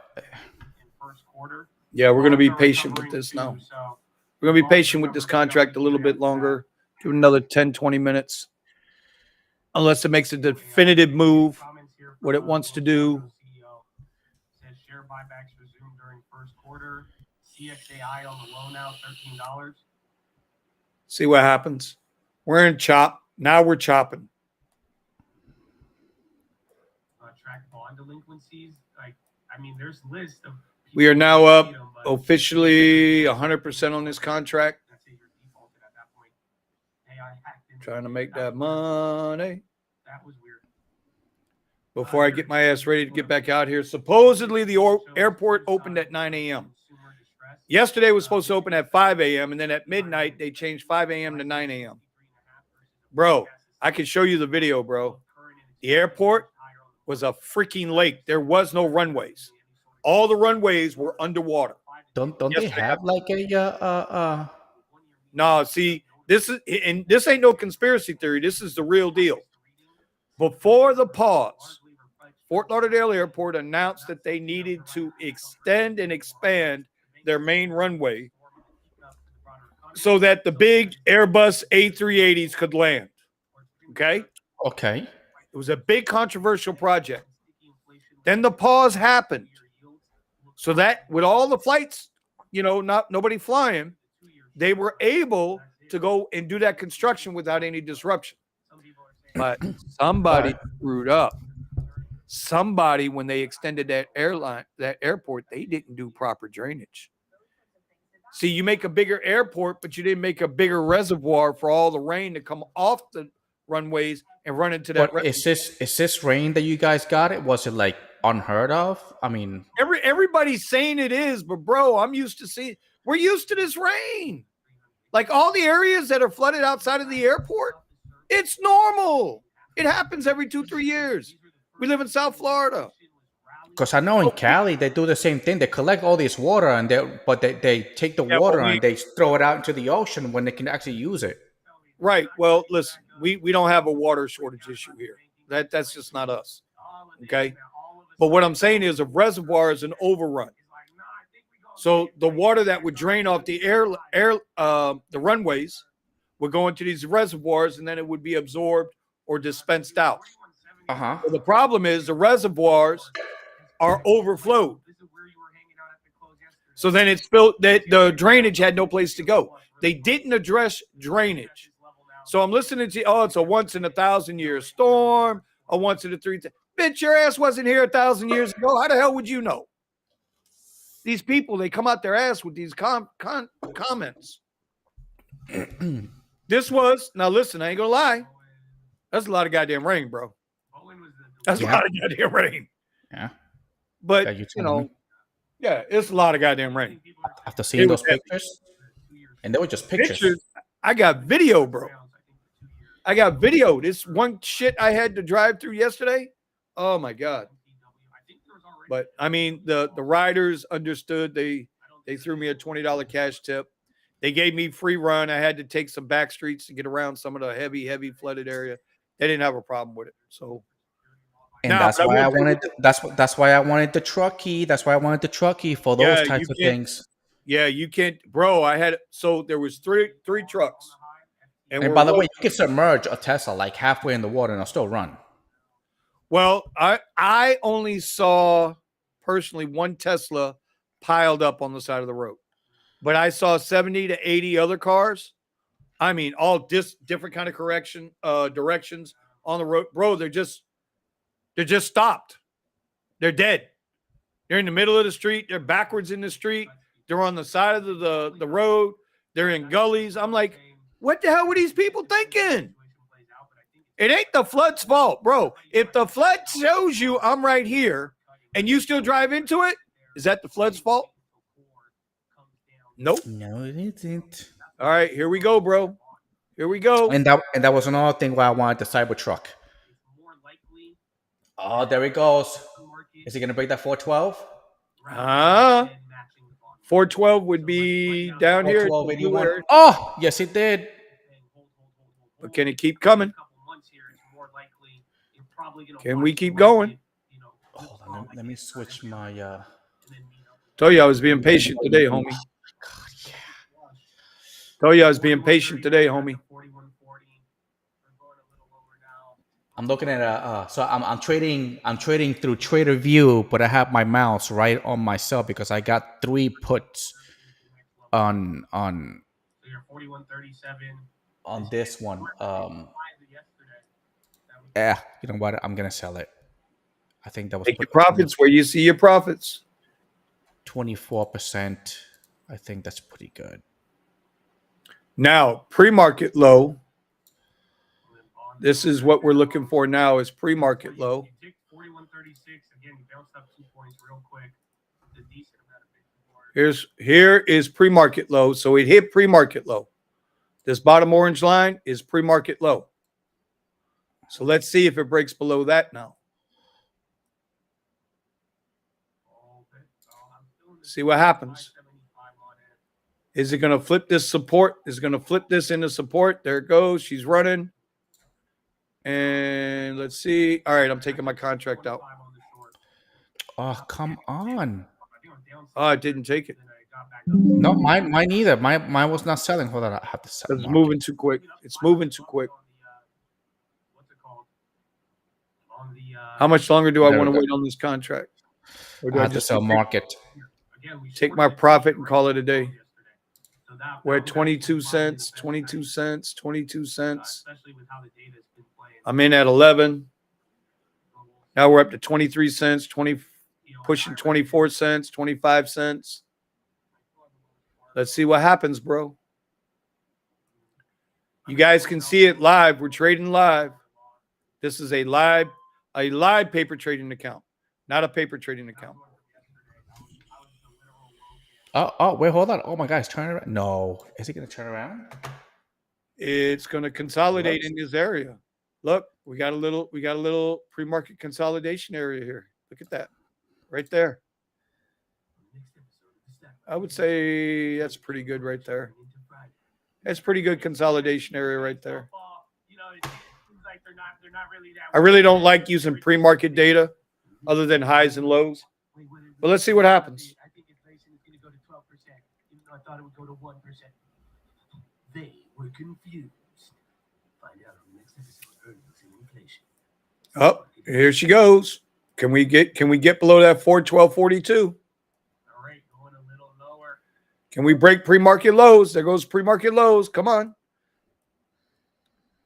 yeah, we're going to be patient with this now. We're going to be patient with this contract a little bit longer. Give it another 10, 20 minutes. Unless it makes a definitive move, what it wants to do. Share buybacks resumed during first quarter. CXAI on the low now, $13. See what happens. We're in chop. Now we're chopping. Track bond delinquencies. There's lists of. We are now up officially 100% on this contract. Trying to make that money. That was weird. Before I get my ass ready to get back out here. Supposedly the airport opened at 9 a.m. Yesterday was supposed to open at 5 a.m. and then at midnight they changed 5 a.m. to 9 a.m. Bro, I can show you the video, bro. The airport was a freaking lake. There was no runways. All the runways were underwater. Don't they have like a No, see, this ain't no conspiracy theory. This is the real deal. Before the pause, Fort Lauderdale Airport announced that they needed to extend and expand their main runway so that the big Airbus A380s could land. Okay? Okay. It was a big controversial project. Then the pause happened. So that with all the flights, nobody flying, they were able to go and do that construction without any disruption. But somebody screwed up. Somebody, when they extended that airport, they didn't do proper drainage. See, you make a bigger airport, but you didn't make a bigger reservoir for all the rain to come off the runways and run into that. Is this rain that you guys got? Was it like unheard of? I mean, everybody's saying it is, but bro, we're used to this rain. Like all the areas that are flooded outside of the airport, it's normal. It happens every 2-3 years. We live in South Florida. Because I know in Cali they do the same thing. They collect all this water and they take the Yeah, water but and they throw it out into the ocean when they can actually use it. right. Well, listen, we don't have a water shortage issue here. That's just not us. Okay. But what I'm saying is a reservoir is an overrun. So the water that would drain off the the runways would go into these reservoirs and then it would be absorbed or dispensed out. Uh-huh. Well, the problem is the reservoirs are overflowed. So then it spilled that the drainage had no place to go. They didn't address drainage. So I'm listening to, oh, it's a once in 1,000-year storm, a once in a three. Bitch, your ass wasn't here 1,000 years ago. How the hell would you know? These people, they come out their ass with these comments. This was, now listen, I ain't gonna lie. That's a lot of goddamn rain, bro. That's a lot of goddamn rain. Yeah. But, Yeah, you know, yeah, it's a lot of goddamn rain. After seeing those pictures, and they were just pictures. I got video, bro. I got video. This one shit I had to drive through yesterday. Oh my God. But I mean, the riders understood. They threw me a $20 cash tip. They gave me free run. I had to take some back streets to get around some of the heavy flooded area. They didn't have a problem with it. So and that's why I wanted that's why I wanted the truckee. That's why I wanted the truckee for those types of things. Yeah, you can't, bro. There was three trucks. And by the way, you can submerge a Tesla like halfway in the water and it'll still run. Well, I only saw personally one Tesla piled up on the side of the road, but I saw 70 to 80 other cars. I mean, all different kind of directions on the road, bro. They're just stopped. They're dead. They're in the middle of the street. They're backwards in the street. They're on the side of the road. They're in gullies. I'm like, what the hell were these people thinking? It ain't the flood's fault, bro. If the flood shows you I'm right here and you still drive into it, is that the flood's fault? Nope. No, it isn't. All right, here we go, bro. Here we go. And that was another thing why I wanted the Cybertruck. Oh, there he goes. Is he gonna break that 412? 412 would be down here. Oh, yes, it did. But can it keep coming? Can we keep going? Hold on, let me switch my. Told you I was being patient today, homie. God, yeah. Told you I was being patient today, homie. I'm looking at so I'm trading through Trader View, but I have my mouse right on myself because I got 3 puts on this one. Yeah, you know what? I'm gonna sell it. I think that was take your profits where you see your profits. 24%. I think that's pretty good. Now, pre-market low. This is what we're looking for now is pre-market low. Here is pre-market low. So it hit pre-market low. This bottom orange line is pre-market low. So let's see if it breaks below that now. See what happens. Is it going to flip this support? Is it going to flip this into support? There it goes. She's running. And let's see. All right, I'm taking my contract out. Oh, come on. Oh, I didn't take it. No, mine either. Mine was not selling. Hold on, I have to sell. It's moving too quick. It's moving too quick. How much longer do I want to wait on this contract? Or do I have to sell market? Take my profit and call it a day. We're at 22 cents, 22 cents, 22 cents. I'm in at 11. Now we're up to 23 cents, pushing 24 cents, 25 cents. Let's see what happens, bro. You guys can see it live. We're trading live. This is a live paper trading account, not a paper trading account. Oh, wait, hold on. Oh my God, it's turning around. No, is it going to turn around? It's going to consolidate in this area. Look, we got a little pre-market consolidation area here. Look at that. right there. I would say that's pretty good right there. That's pretty good consolidation area right there. I really don't like using pre-market data other than highs and lows. But let's see what happens. I think inflation is going to go to 12%, even though I thought it would go to 1%. They were confused. Find out on the next episode of Earnings and Inflation. Oh, here she goes. Can we get below that 412.42? All right, going a little lower. Can we break pre-market lows? There goes pre-market lows. Come on.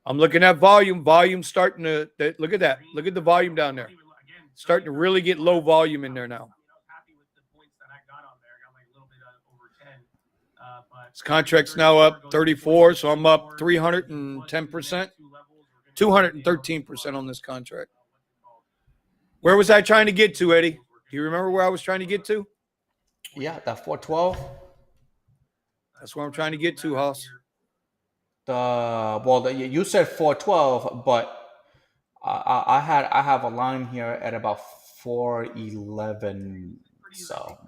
I'm looking at volume. Volume starting to look at that. Look at the volume down there. Starting to really get low volume in there now. Happy with the points that I got on there. I got like a little bit over 10. But This contract's now up 34, so I'm up 310%, 213% on this contract. Where was I trying to get to, Eddie? Do you remember where I was trying to get to? Yeah, that 412. That's where I'm trying to get to, Hoss. You said 412, but I have a line here at about 411. So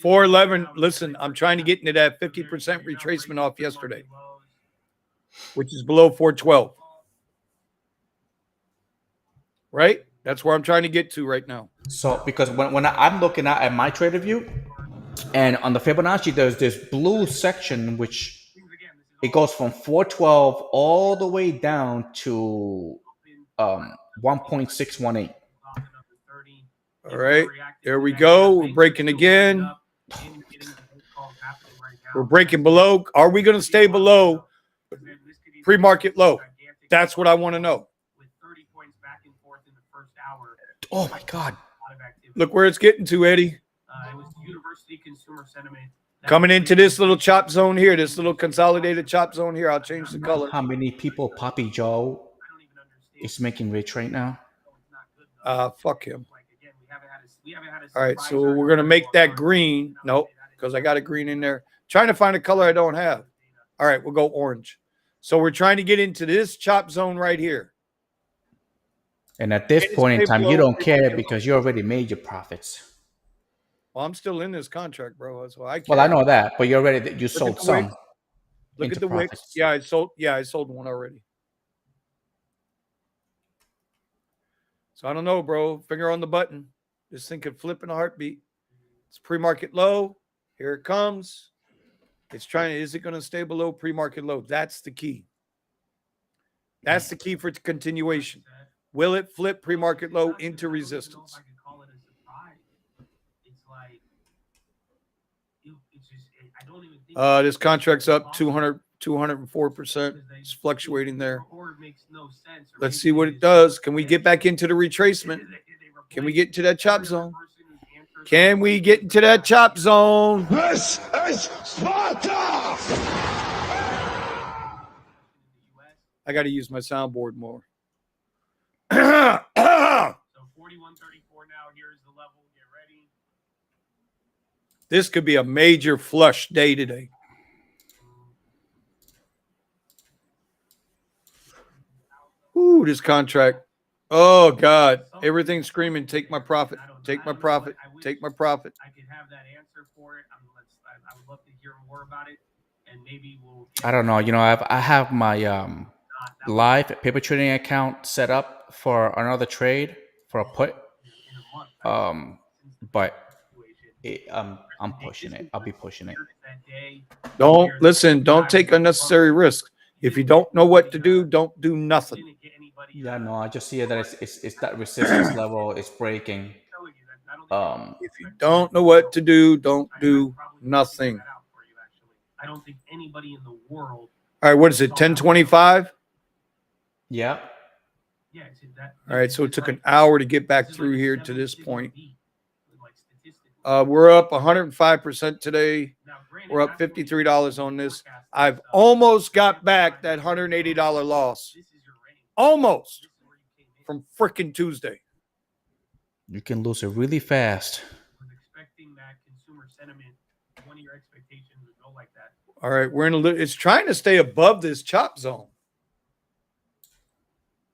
411. Listen, I'm trying to get into that 50% retracement off yesterday, which is below 412. Right? That's where I'm trying to get to right now. So because when I'm looking at my trader view, and on the Fibonacci, there's this blue section which it goes from 412 all the way down to 1.618. All right, there we go. We're breaking again. We're breaking below. Are we going to stay below pre-market low? That's what I want to know. Oh my God! Look where it's getting to, Eddie. Coming into this little chop zone here, this little consolidated chop zone here. I'll change the color. How many people Poppy Joe is making rich right now? Fuck him. All right, so we're going to make that green. Nope, because I got a green in there. Trying to find a color I don't have. All right, we'll go orange. So we're trying to get into this chop zone right here. And at this point in time, you don't care because you already made your profits. Well, I'm still in this contract, bro. So I care. Well, I know that, but you sold some. Look at the wicks. Yeah, I sold one already. So I don't know, bro. Finger on the button. This thing could flip in a heartbeat. It's pre-market low. Here it comes. It's trying. Is it going to stay below pre-market low? That's the key. That's the key for continuation. Will it flip pre-market low into resistance? This contract's up 204%. It's fluctuating there. Let's see what it does. Can we get back into the retracement? Can we get into that chop zone? Can we get into that chop zone? This is Sparta! I got to use my soundboard more. So 41.34 now. Here's the level. Get ready. This could be a major flush day today. Ooh, this contract. Oh, God. Everything's screaming, take my profit. Take my profit. Take my profit. I could have that answer for it. I would love to hear more about it. And maybe we'll. I don't know. I have my live paper trading account set up for another trade for a put. But I'm pushing it. I'll be pushing it. Don't take unnecessary risks. If you don't know what to do, don't do nothing. Yeah, no, I just see that it's that resistance level is breaking. If you don't know what to do, don't do nothing. I don't think anybody in the world. All right, what is it? 1025? Yeah. All right, so it took an hour to get back through here to this point. We're up 105% today. We're up $53 on this. I've almost got back that $180 loss. Almost. From frickin' Tuesday. You can lose it really fast. All right, it's trying to stay above this chop zone.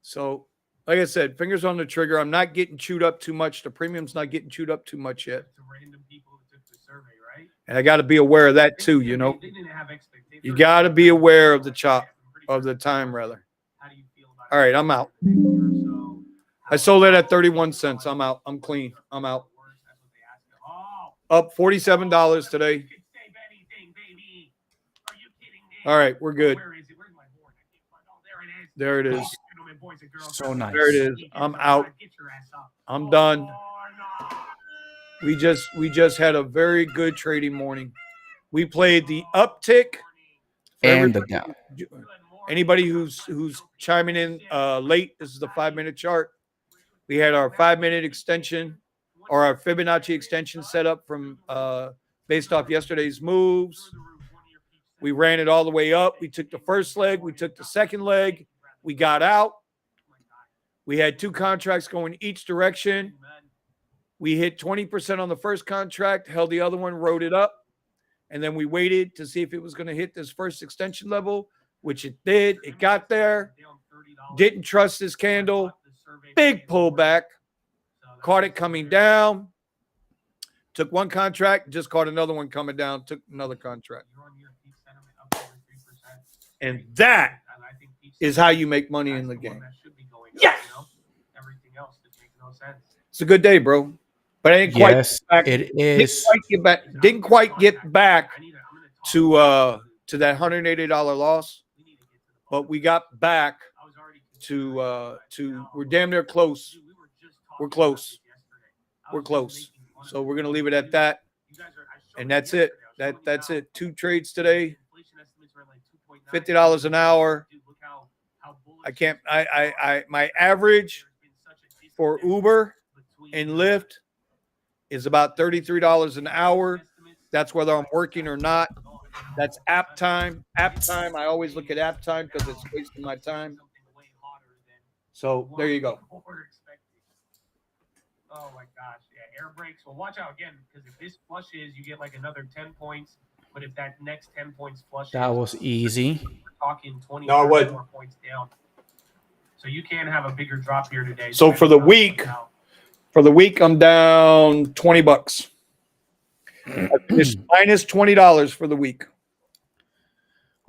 So like I said, fingers on the trigger. I'm not getting chewed up too much. The premium's not getting chewed up too much yet. To random people who took the survey, right? And I got to be aware of that too, you know. They didn't have expectations. You got to be aware of the chop, of the time, rather. How do you feel about All right, I'm out. I sold it at 31 cents. I'm out. I'm clean. I'm out. Up $47 today. All right, we're good. There it is. So nice. There it is. I'm out. I'm done. We just had a very good trading morning. We played the uptick And the down. Anybody who's chiming in late, this is the 5-minute chart. We had our 5-minute extension or our Fibonacci extension set up from based off yesterday's moves. We ran it all the way up. We took the first leg. We took the second leg. We got out. We had 2 contracts going each direction. We hit 20% on the first contract, held the other one, rode it up. And then we waited to see if it was going to hit this first extension level, which it did. It got there. Didn't trust this candle. Big pullback. Caught it coming down. Took one contract, just caught another one coming down. Took another contract. And that is how you make money in the game. Yes! It's a good day, bro. But I didn't quite Yes, get back. it is. Didn't quite get back to that $180 loss, but we got back to we're damn near close. We're close. We're close. So we're gonna leave it at that, and that's it. That's it. 2 trades today. $50 an hour. I can't. I my average for Uber and Lyft is about $33 an hour. That's whether I'm working or not. That's app time. App time. I always look at app time because it's wasting my time. So there you go. Oh my gosh. Yeah, air brakes. Well, watch out again, because if this flushes, you get like another 10 points. But if that next 10 points flushes, That was easy. we're talking 20 No, what? more points down. So you can have a bigger drop here today. So for the week, I'm down $20. It's minus $20 for the week.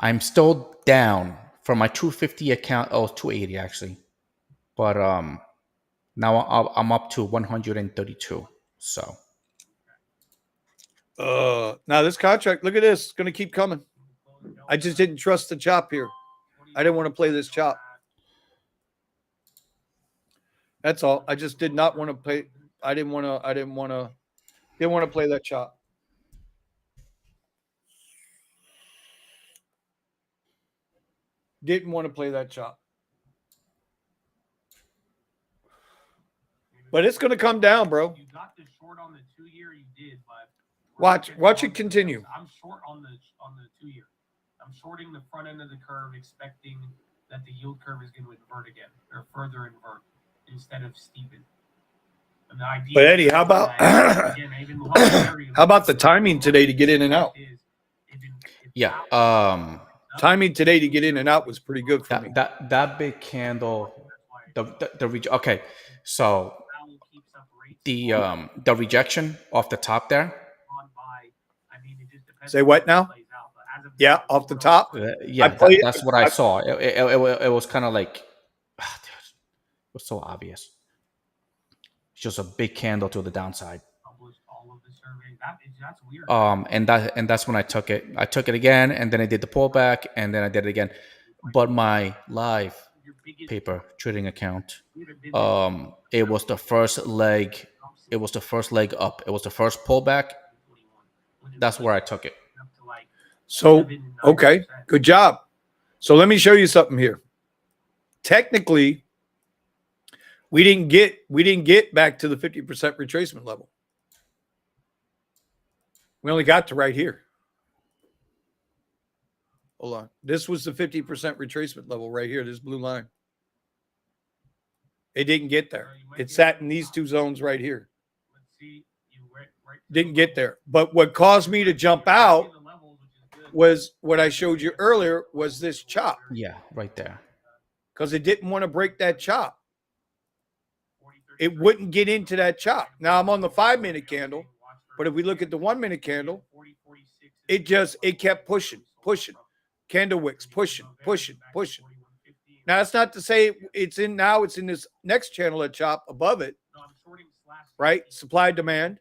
I'm still down from my 250 account. Oh, 280 actually. But now I'm up to 132. So now this contract, look at this, it's gonna keep coming. I just didn't trust the chop here. I didn't want to play this chop. That's all. I just did not want to play. I didn't want to play that chop. Didn't want to play that chop. But it's going to come down, bro. You got the short on the 2-year, you did, but Watch it continue. I'm short on the 2-year. I'm shorting the front end of the curve, expecting that the yield curve is going to invert again or further invert instead of steepen. And the idea But Eddie, how about how about the timing today to get in and out? yeah, Timing today to get in and out was pretty good for me. that big candle, okay. So the rejection off the top there. Say what now? Yeah, off the top. Yeah, played it. that's what I saw. It was kind of like, it was so obvious. It's just a big candle to the downside. And that's when I took it. I took it again, and then I did the pullback, and then I did it again. But my live paper trading account, it was the first leg. It was the first leg up. It was the first pullback. That's where I took it. So, okay, good job. So let me show you something here. Technically, we didn't get back to the 50% retracement level. We only got to right here. Hold on. This was the 50% retracement level right here, this blue line. It didn't get there. It sat in these 2 zones right here. Didn't get there. But what caused me to jump out was what I showed you earlier was this chop. Yeah, right there. Because it didn't want to break that chop. it wouldn't get into that chop. Now I'm on the 5-minute candle, but if we look at the 1-minute candle, it kept pushing. Candle wicks pushing. Now that's not to say it's in this next channel at chop above it, right? Supply demand,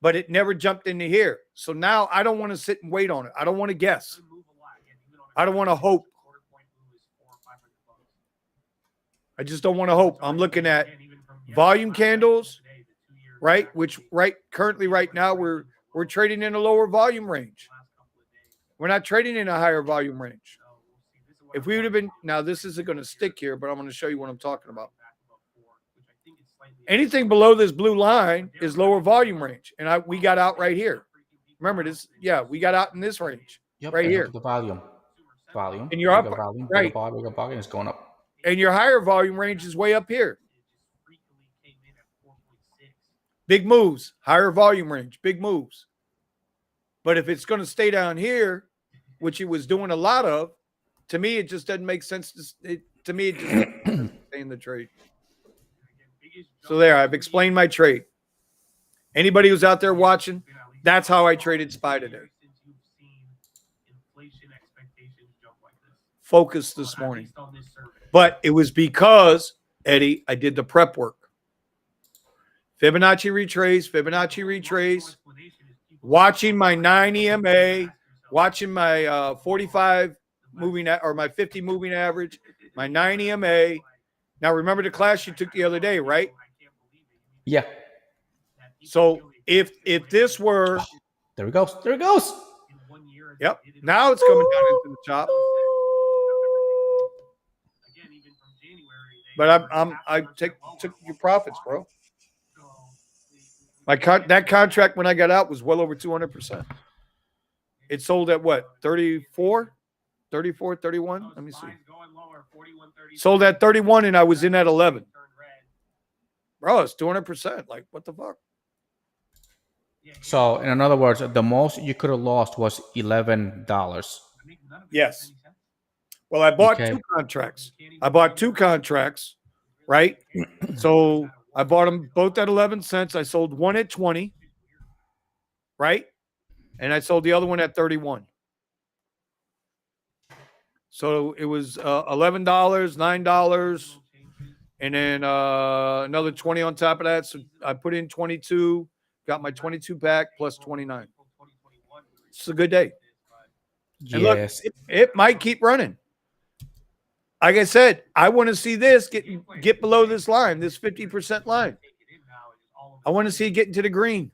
but it never jumped into here. So now I don't want to sit and wait on it. I don't want to guess. I don't want to hope. I just don't want to hope. I'm looking at volume candles, right? Which currently right now we're trading in a lower volume range. We're not trading in a higher volume range. If we would have been, now this isn't going to stick here, but I'm going to show you what I'm talking about. Anything below this blue line is lower volume range, and we got out right here. Remember this? Yeah, we got out in this range right here. The volume, and you're up, volume, right? Bigger volume is going up, and your higher volume range is way up here. Big moves, higher volume range, big moves. But if it's going to stay down here, which it was doing a lot of, to me, it just doesn't make sense. To me, it just doesn't stay in the trade. So there, I've explained my trade. Anybody who's out there watching, that's how I traded SPY today. Focus this morning. But it was because, Eddie, I did the prep work. Fibonacci retrace, watching my 9 EMA, watching my 45 moving or my 50 moving average, my 9 EMA. Now remember the class you took the other day, right? Yeah. So if this were, there it goes. Yep. Now it's coming down into the chop. But I took your profits, bro. That contract when I got out was well over 200%. It sold at what? 34, 31? Let me see. Sold at 31 and I was in at 11. Bro, it's 200%. Like, what the fuck? So, in other words, the most you could have lost was $11. Yes. Well, I bought two contracts. Right? So I bought them both at 11 cents. I sold one at 20. Right? And I sold the other one at 31. So it was $11, $9, and then another 20 on top of that. So I put in 22, got my 22 back plus 29. It's a good day. And Yes. Look, it might keep running. Like I said, I want to see this get below this line, this 50% line. I want to see it get into the green.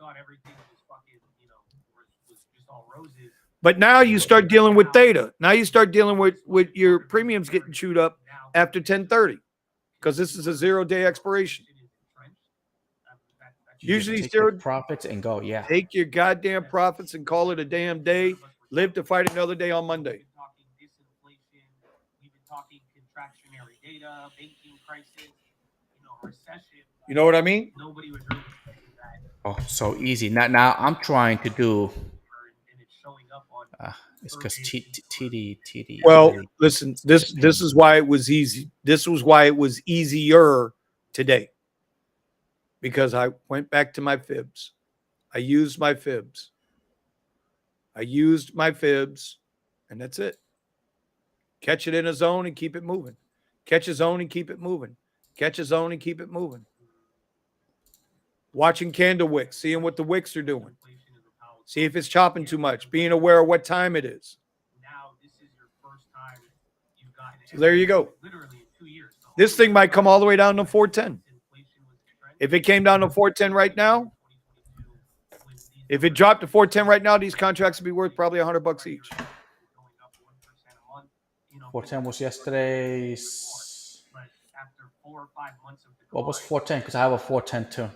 But now you start dealing with theta. Now you start dealing with your premiums getting chewed up after 10:30 because this is a 0-day expiration. Usually take your profits and go. Yeah. Take your goddamn profits and call it a damn day. Live to fight another day on Monday. You know what I mean? Oh, so easy. Now I'm trying to do. It's because TD. Well, listen. This is why it was easy. This was why it was easier today. Because I went back to my fibs. I used my fibs, and that's it. Catch it in a zone and keep it moving. Catch a zone and keep it moving. Catch a zone and keep it moving. Watching candle wicks, seeing what the wicks are doing. See if it's chopping too much. Being aware of what time it is. So there you go. This thing might come all the way down to 410. If it came down to 410 right now, if it dropped to 410 right now, these contracts would be worth probably $100 each. 410 was yesterday's. What was 410? Because I have a 410 too.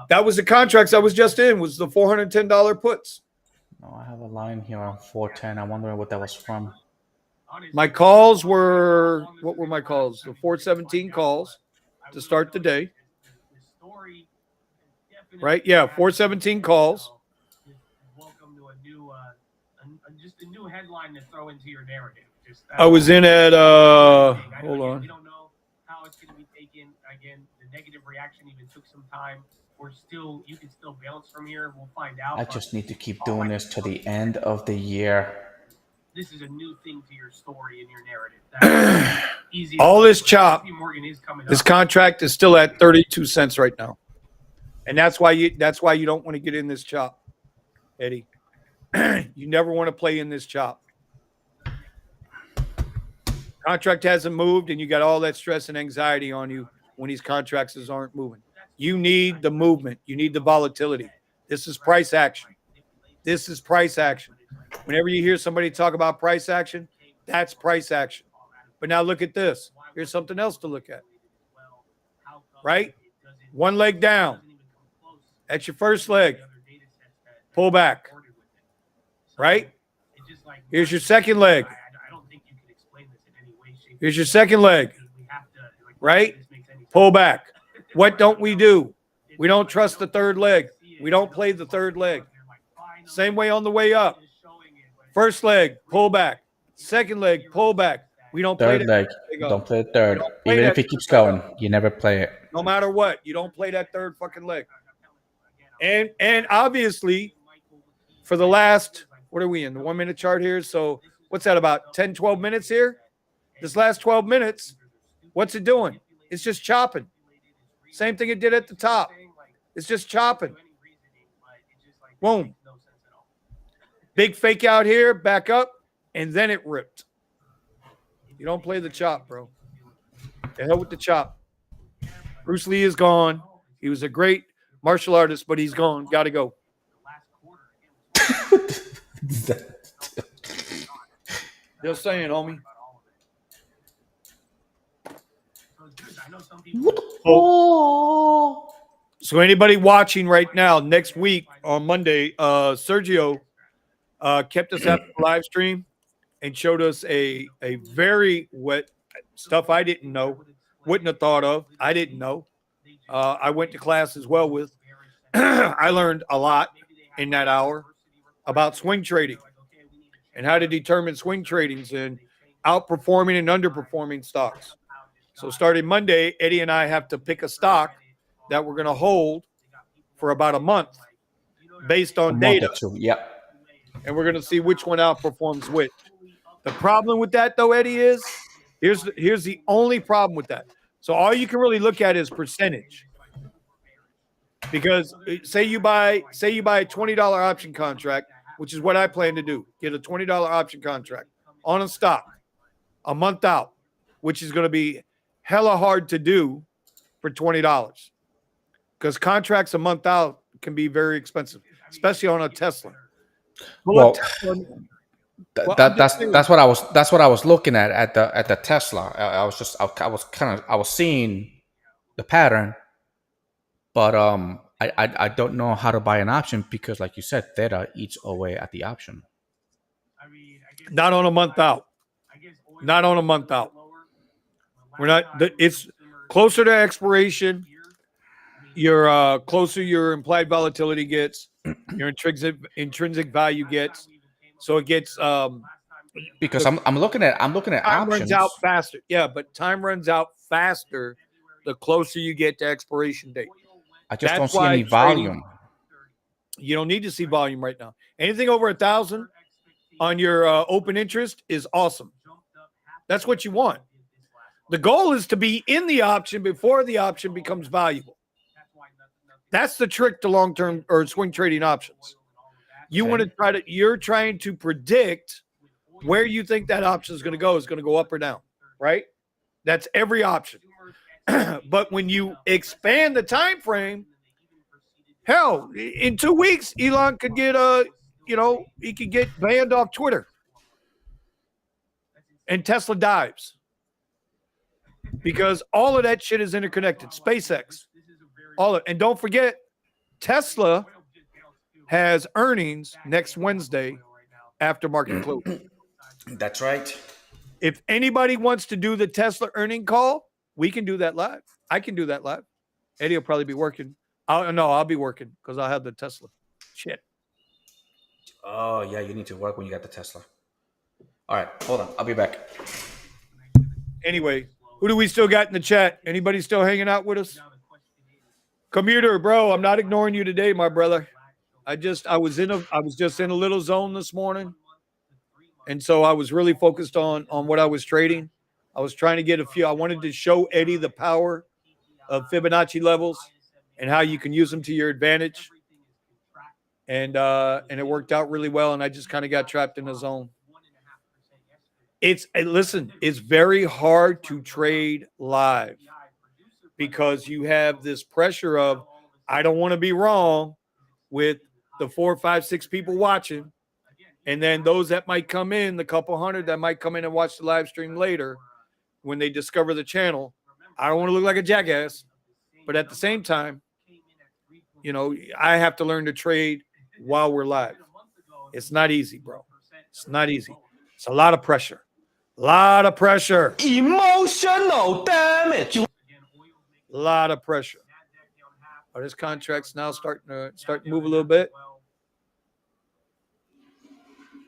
That was the contracts I was just in. Was the $410 puts. No, I have a line here on 410. I'm wondering what that was from. My calls were, what were my calls? The 417 calls to start the day. Right? Yeah, 417 calls. Welcome to just a new headline to throw into your narrative. I was in at hold on. taken. Again, the negative reaction even took some time. You can still bounce from here. We'll find out. I just need to keep doing this to the end of the year. This is a new thing to your story and your narrative. That's easy. All this chop. Morgan is coming this up. contract is still at 32 cents right now, and that's why you don't want to get in this chop, Eddie. You never want to play in this chop. Contract hasn't moved, and you got all that stress and anxiety on you when these contracts aren't moving. You need the movement. You need the volatility. This is price action. This is price action. Whenever you hear somebody talk about price action, that's price action. But now look at this. Here's something else to look at. Right? One leg down. That's your first leg. Pull back. Right? Here's your second leg. Here's your second leg. Right? Pull back. What don't we do? We don't trust the third leg. We don't play the third leg. Same way on the way up. First leg, pull back. Second leg, pull back. We don't play Third leg. Don't play the third. Even if it keeps going, you never play it. No matter what, you don't play that third fucking leg. And obviously, for the last, what are we in? The 1 minute chart here. So what's that, about 10, 12 minutes here? This last 12 minutes, what's it doing? It's just chopping. Same thing it did at the top. It's just chopping. Boom. Big fake out here, back up, and then it ripped. You don't play the chop, bro. The hell with the chop. Bruce Lee is gone. He was a great martial artist, but he's gone. Got to go. Just saying, homie. So anybody watching right now, next week on Monday, Sergio kept us at the live stream and showed us a very wet stuff I didn't know, wouldn't have thought of. I didn't know. I went to class as well with. I learned a lot in that hour about swing trading and how to determine swing tradings and outperforming and underperforming stocks. So starting Monday, Eddie and I have to pick a stock that we're going to hold for about a month based on data. Yep. And we're going to see which one outperforms which. The problem with that, though, Eddie, is here's the only problem with that. So all you can really look at is percentage. Because say you buy a $20 option contract, which is what I plan to do, get a $20 option contract on a stock a month out, which is going to be hella hard to do for $20 because contracts a month out can be very expensive, especially on a Tesla. Well, that's what I was looking at the Tesla. I was seeing the pattern, but I don't know how to buy an option because, like you said, theta eats away at the option. Not on a month out. Not on a month out. We're not. It's closer to expiration. Your closer your implied volatility gets, your intrinsic value gets. So it gets because I'm looking at time options. Runs out faster. Yeah, but time runs out faster the closer you get to expiration date. I just don't see any volume. You don't need to see volume right now. Anything over 1,000 on your open interest is awesome. That's what you want. The goal is to be in the option before the option becomes valuable. That's the trick to long-term or swing trading options. You want to you're trying to predict where you think that option is going to go. Is going to go up or down, right? That's every option. But when you expand the time frame, hell, in 2 weeks, Elon could get he could get banned off Twitter. And Tesla dives. Because all of that shit is interconnected. SpaceX. And don't forget, Tesla has earnings next Wednesday after market close. That's right. If anybody wants to do the Tesla earning call, we can do that live. I can do that live. Eddie will probably be working. I'll be working because I'll have the Tesla. Shit. Oh, yeah, you need to work when you got the Tesla. All right, hold on. I'll be back. Anyway, Who do we still got in the chat? Anybody still hanging out with us? Commuter, bro, I'm not ignoring you today, my brother. I was just in a little zone this morning. And so I was really focused on what I was trading. I was trying to get I wanted to show Eddie the power of Fibonacci levels and how you can use them to your advantage. And it worked out really well. And I just kind of got trapped in the zone. Listen, it's very hard to trade live because you have this pressure of, I don't want to be wrong with the 4, 5, 6 people watching. And then those that might come in, the couple hundred that might come in and watch the live stream later when they discover the channel. I don't want to look like a jackass, but at the same time, you know, I have to learn to trade while we're live. It's not easy, bro. It's not easy. It's a lot of pressure. A lot of pressure. Emotional damage. A lot of pressure. Oh, this contract's now starting to move a little bit.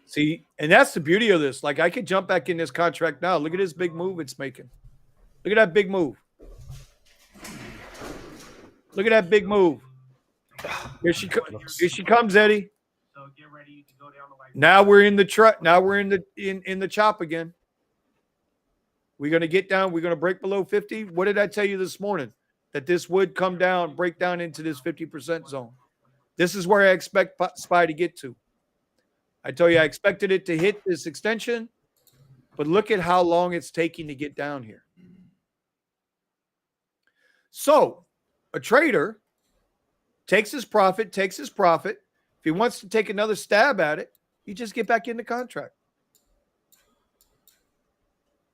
See, and that's the beauty of this. Like, I could jump back in this contract now. Look at this big move it's making. Look at that big move. Look at that big move. Here she comes, Eddie. Now we're in the truck. Now we're in the chop again. We're going to get down. We're going to break below 50. What did I tell you this morning? That this would come down, break down into this 50% zone. This is where I expect SPY to get to. I tell you, I expected it to hit this extension, but look at how long it's taking to get down here. So a trader takes his profit. If he wants to take another stab at it, he just get back in the contract.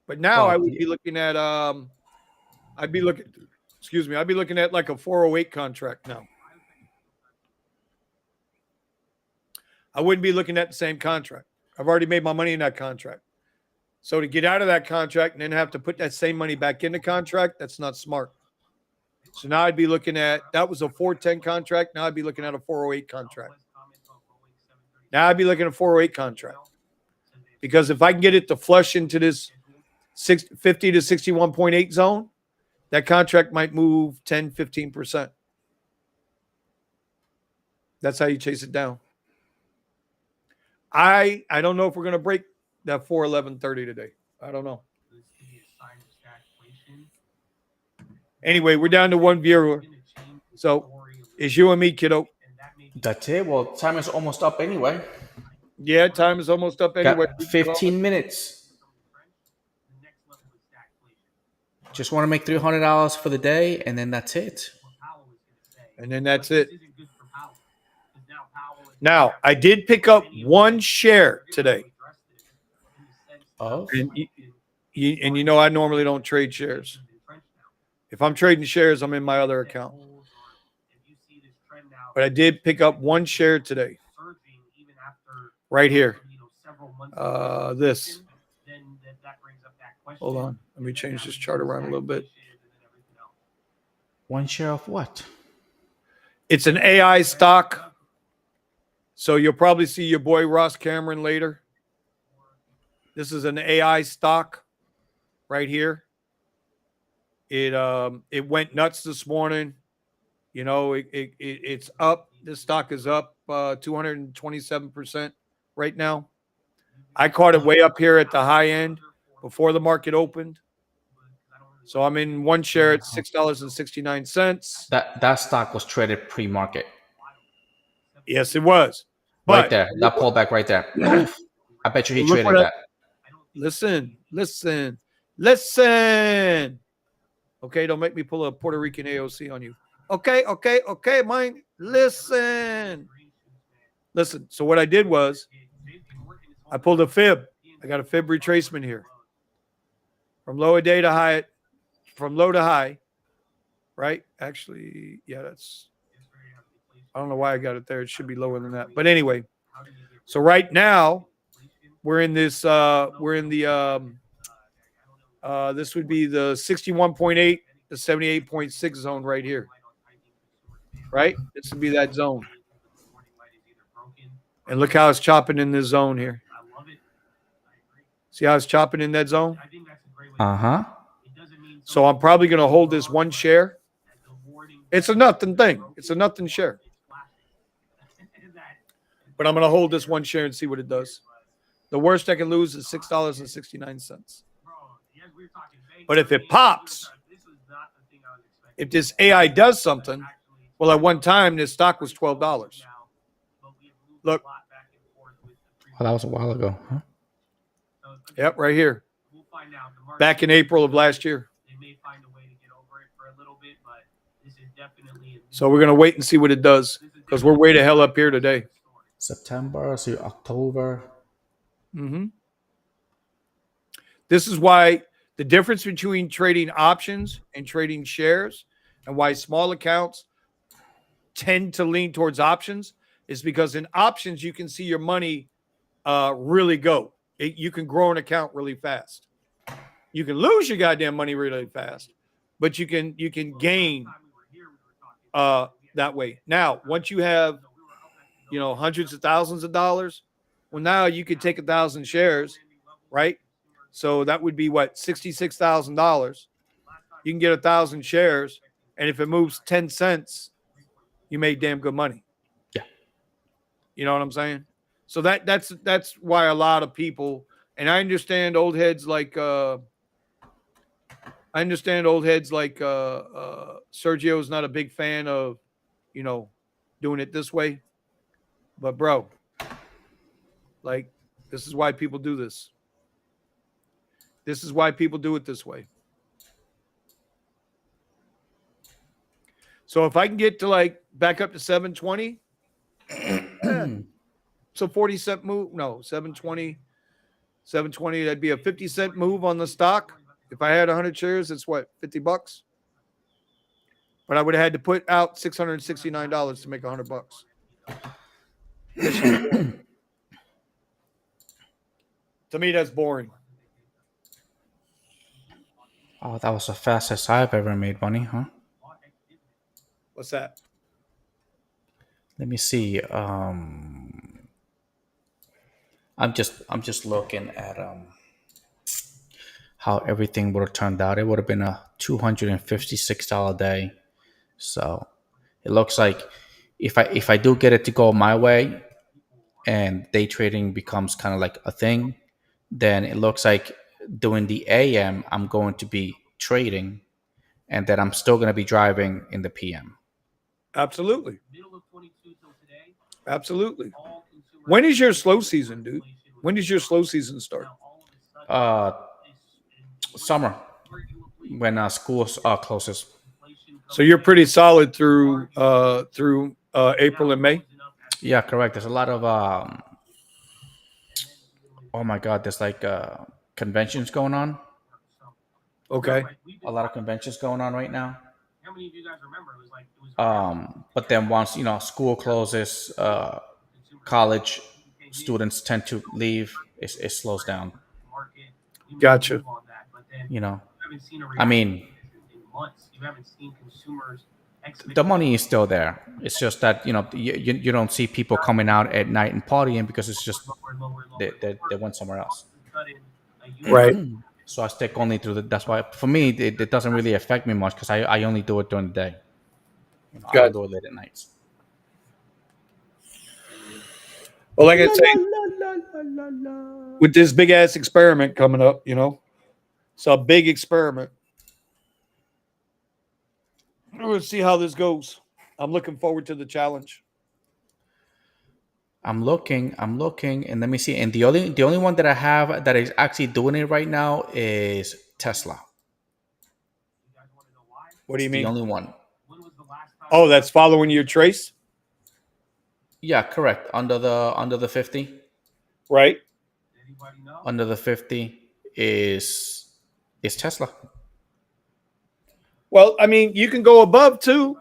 But now I would be looking at I'd be looking at like a 408 contract now. I wouldn't be looking at the same contract. I've already made my money in that contract. So to get out of that contract and then have to put that same money back in the contract, that's not smart. So now I'd be looking at, that was a 410 contract. Now I'd be looking at a 408 contract. Because if I can get it to flush into this 50 to 61.8 zone, that contract might move 10, 15%. That's how you chase it down. I don't know if we're going to break that 411.30 today. I don't know. Anyway, we're down to one viewer. So it's you and me, kiddo. That's it. Well, time is almost up anyway. Yeah, time is almost up anyway. Got 15 minutes. Just want to make $300 for the day, and then that's it. Now, I did pick up one share today. Oh. And you know I normally don't trade shares. If I'm trading shares, I'm in my other account. But I did pick up one share today. Right here. This. Hold on. Let me change this chart around a little bit. One share of what? It's an AI stock. So you'll probably see your boy Ross Cameron later. This is an AI stock right here. It went nuts this morning. You know, it's up. This stock is up 227% right now. I caught it way up here at the high end before the market opened. So I'm in one share at $6.69. That stock was traded pre-market. Yes, it was. Right there. That pullback right there. Oof. I bet you he traded that. Listen. Okay, don't make me pull a Puerto Rican AOC on you. Okay, mine. Listen. So what I did was I pulled a fib. I got a fib retracement here. From low to high. Right? Actually, yeah, I don't know why I got it there. It should be lower than that. But anyway, so right now we're in this this would be the 61.8 to 78.6 zone right here. Right? This would be that zone. And look how it's chopping in this zone here. See how it's chopping in that zone? Uh-huh. So I'm probably going to hold this one share. It's a nothing thing. It's a nothing share. But I'm going to hold this one share and see what it does. The worst I can lose is $6.69. But if it pops, if this AI does something, well, at one time, this stock was $12. Look. Oh, that was a while ago, huh? Yep, right here. Back in April of last year. So we're going to wait and see what it does because we're way the hell up here today. September, so October. Mm-hmm. This is why the difference between trading options and trading shares and why small accounts tend to lean towards options is because in options, you can see your money really go. You can grow an account really fast. You can lose your goddamn money really fast, but you can gain that way. Now, once you have, hundreds of thousands of dollars, well, now you could take 1,000 shares, right? So that would be what, $66,000. You can get 1,000 shares, and if it moves 10 cents, you made damn good money. Yeah. You know what I'm saying? So that's why a lot of people, and I understand old heads like Sergio's not a big fan of, doing it this way. But bro, like, this is why people do this. This is why people do it this way. So if I can get to like back up to 720, so 40-cent move. No, 720, that'd be a 50-cent move on the stock. If I had 100 shares, it's what, $50? But I would have had to put out $669 to make $100. To me, that's boring. Oh, that was the fastest I've ever made money, huh? What's that? Let me see. I'm just looking at how everything would have turned out. It would have been a $256 day. So it looks like if I do get it to go my way, and day trading becomes kind of like a thing, then it looks like during the AM I'm going to be trading, and then I'm still going to be driving in the PM. Absolutely. Absolutely. When is your slow season, dude? When does your slow season start? Summer, when school closes. So you're pretty solid through April and May. Yeah, correct. There's a lot of oh my god, there's like conventions going on. Okay. A lot of conventions going on right now. But then once school closes, college students tend to leave. It slows down. Gotcha. I mean, the money is still there. It's just that you don't see people coming out at night and partying because it's just they went somewhere else. Right. So I stick only through that's why for me it doesn't really affect me much because I only do it during the day. I don't do it late at nights. Well, like I say, with this big ass experiment coming up, it's a big experiment. We'll see how this goes. I'm looking forward to the challenge. I'm looking, and let me see. And the only one that I have that is actually doing it right now is Tesla. What do you mean? The only one. Oh, that's following your trace? Yeah, correct. Under the 50. Right. Under the 50 is Tesla. Well, I mean, you can go above too.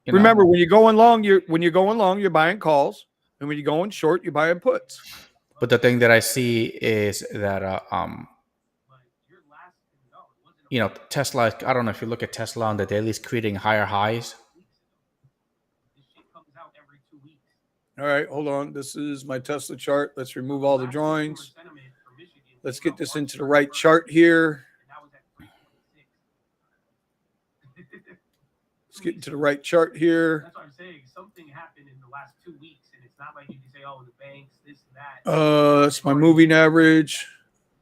Remember, when you're going long, you're buying calls, and when you're going short, you're buying puts. But the thing that I see is that Tesla. I don't know if you look at Tesla on the daily, is creating higher highs. All right, hold on. This is my Tesla chart. Let's remove all the drawings. Let's get this into the right chart here. Let's get into the right chart here. That's what I'm saying. Something happened in the last 2 weeks, and it's not like you can say, "Oh, the banks, this and that." That's my moving average.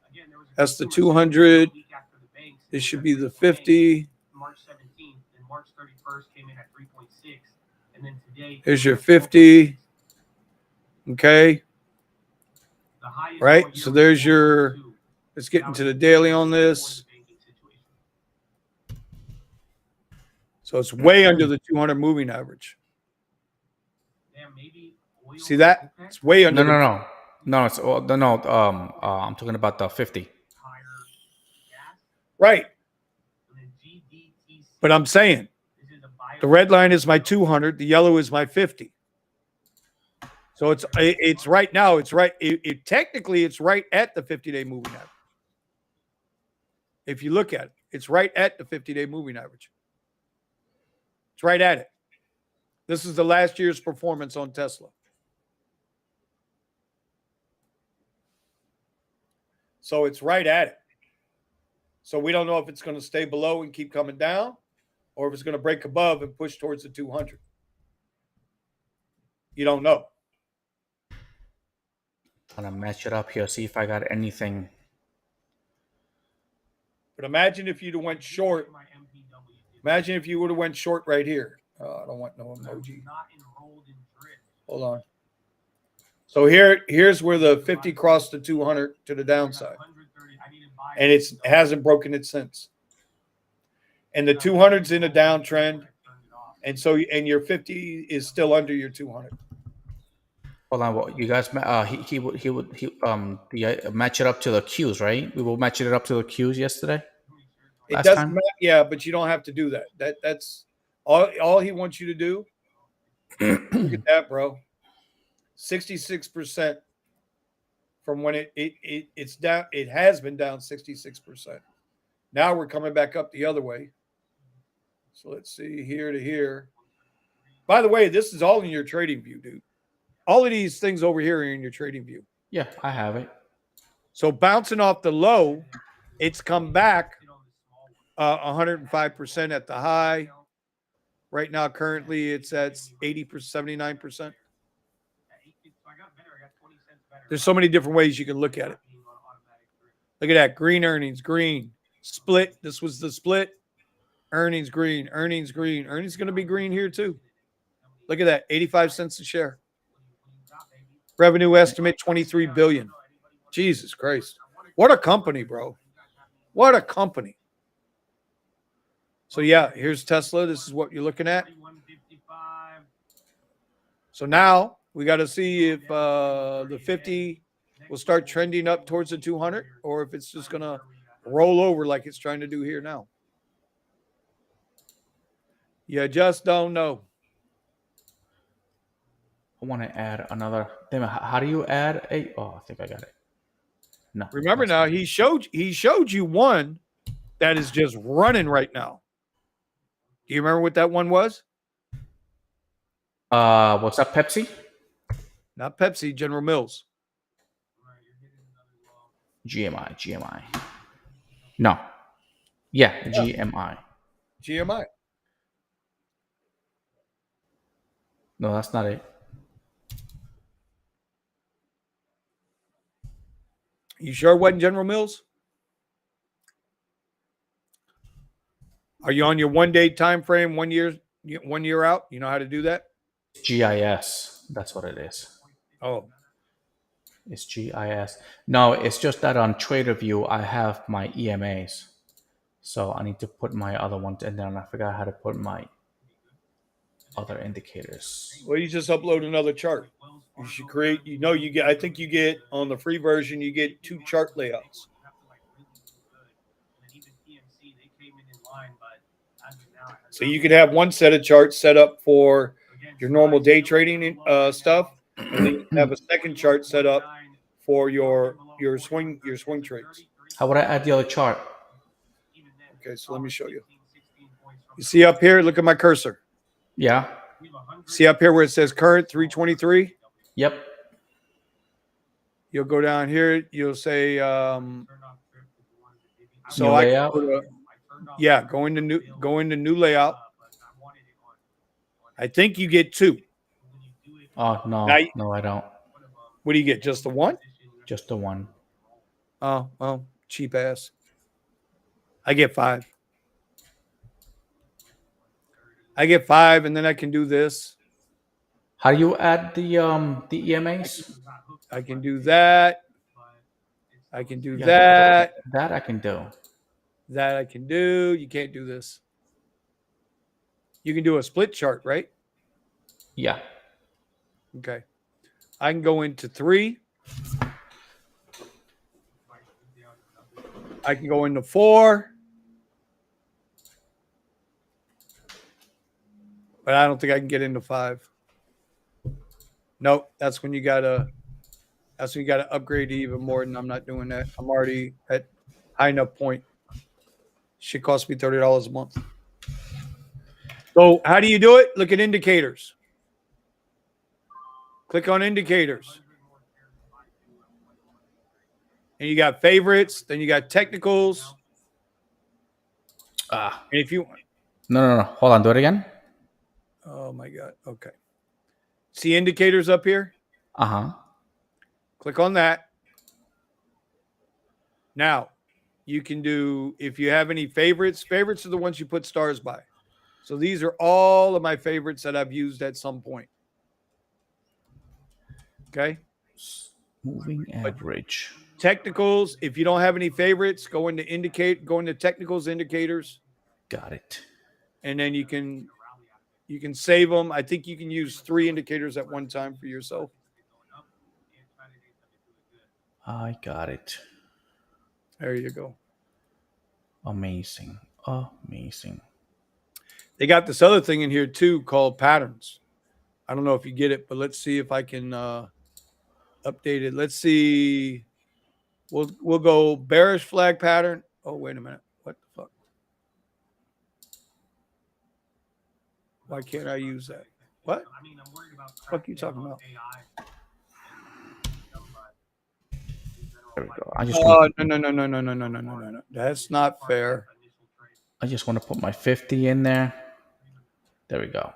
Again, there was That's the 200. This should be the 50. March 17th and March 31st came in at 3.6, and then today. Here's your 50. Okay. Right. So there's your. Let's get into the daily on this. So it's way under the 200 moving average. See that? It's way under. No. It's no. I'm talking about the 50. Right. But I'm saying the red line is my 200. The yellow is my 50. So it's right now. It's right. Technically, it's right at the 50-day moving average. If you look at it, it's right at the 50-day moving average. It's right at it. This is the last year's performance on Tesla. So it's right at it. So we don't know if it's going to stay below and keep coming down, or if it's going to break above and push towards the 200. You don't know. I'm going to match it up here, see if I got anything. But imagine if you'd have went short. Imagine if you would have went short right here. I don't want no emoji. Hold on. So here's where the 50 crossed the 200 to the downside. And it hasn't broken it since. And the 200's in a downtrend. And so your 50 is still under your 200. Hold on, what you guys? He would match it up to the Qs, right? We will match it up to the Qs yesterday. It doesn't matter, yeah, but you don't have to do that. That's all he wants you to do. Look at that, bro. 66% from when it's down. It has been down 66%. Now we're coming back up the other way. So let's see here to here. By the way, this is all in your trading view, dude. All of these things over here are in your trading view. Yeah, I have it. So bouncing off the low, it's come back 105% at the high. Right now, currently, it's at 80%, 79%. There's so many different ways you can look at it. Look at that. Green earnings, green. Split. This was the split. Earnings, green. Earnings, green. Earnings going to be green here, too. Look at that. 85 cents a share. Revenue estimate, $23 billion. Jesus Christ. What a company, bro. What a company. So, yeah, here's Tesla. This is what you're looking at. So now we got to see if the 50 will start trending up towards the 200 or if it's just going to roll over like it's trying to do here now. You just don't know. I want to add another. How do you add a? Oh, I think I got it. No. Remember now, he showed you one that is just running right now. Do you remember what that one was? What's that? Pepsi? Not Pepsi, General Mills. GMI. No. Yeah, GMI. GMI. No, that's not it. You sure it wasn't General Mills? Are you on your 1 day time frame, 1 year out? You know how to do that? GIS. That's what it is. Oh. It's GIS. No, it's just that on TraderView, I have my EMAs. So I need to put my other ones, and then I forgot how to put my other indicators. Well, you just upload another chart. You should create, you get, I think you get on the free version, you get 2 chart layouts. So you could have one set of charts set up for your normal day trading stuff, and then you can have a second chart set up for your swing trades. How would I add the other chart? Okay, so let me show you. You see up here, look at my cursor. Yeah. See up here where it says current 323? Yep. You'll go down here, you'll say new layout? Go into new layout. I think you get 2. Oh no, Now, no, I don't. what do you get? Just the 1? Just the one. Oh, well, cheap ass. I get 5. I get 5, and then I can do this. How do you add the EMAs? I can do that. I can do Yeah, that. that I can do. That I can do. You can't do this. You can do a split chart, right? Yeah. Okay. I can go into 3. I can go into 4. But I don't think I can get into 5. Nope. That's when you gotta upgrade to even more, and I'm not doing that. I'm already at high enough point. Should cost me $30 a month. So how do you do it? Look at indicators. Click on indicators. And you got favorites, then you got technicals. And if you No. Hold on. Do it again. Oh my God. Okay. See indicators up here? Uh-huh. Click on that. Now, you can do, if you have any favorites are the ones you put stars by. So these are all of my favorites that I've used at some point. Okay. Moving average. Technicals, if you don't have any favorites, go into technicals indicators, Got it. and then you can save them. I think you can use 3 indicators at one time for yourself. I got it. There you go. Amazing. Amazing. They got this other thing in here too called patterns. I don't know if you get it, but let's see if I can update it. Let's see. We'll go bearish flag pattern. Oh, wait a minute. What the fuck? Why can't I use that? What? What are you talking about? There we go. I just Oh, no. That's not fair. I just want to put my 50 in there. There we go.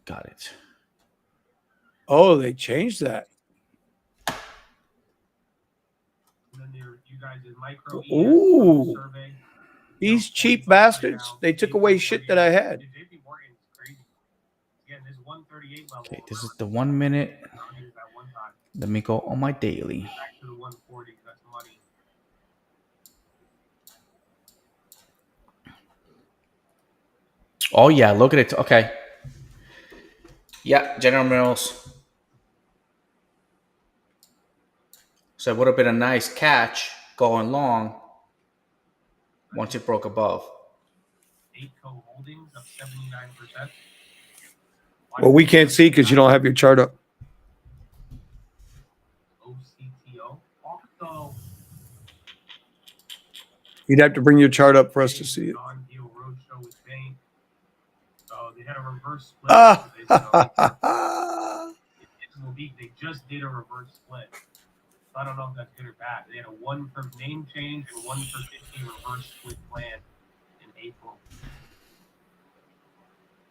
Got it. Oh, they changed that. Ooh. These cheap bastards. They took away shit that I had. Okay, this is the 1 minute. Let me go on my daily. Oh yeah, look at it. Okay. Yeah, General Mills. So it would have been a nice catch going long once it broke above. Well, we can't see because you don't have your chart up. You'd have to bring your chart up for us to see it. They just did a reverse split. So I don't know if that's good or bad. They had a 1 for name change and 1 for 50 reverse split plan in April.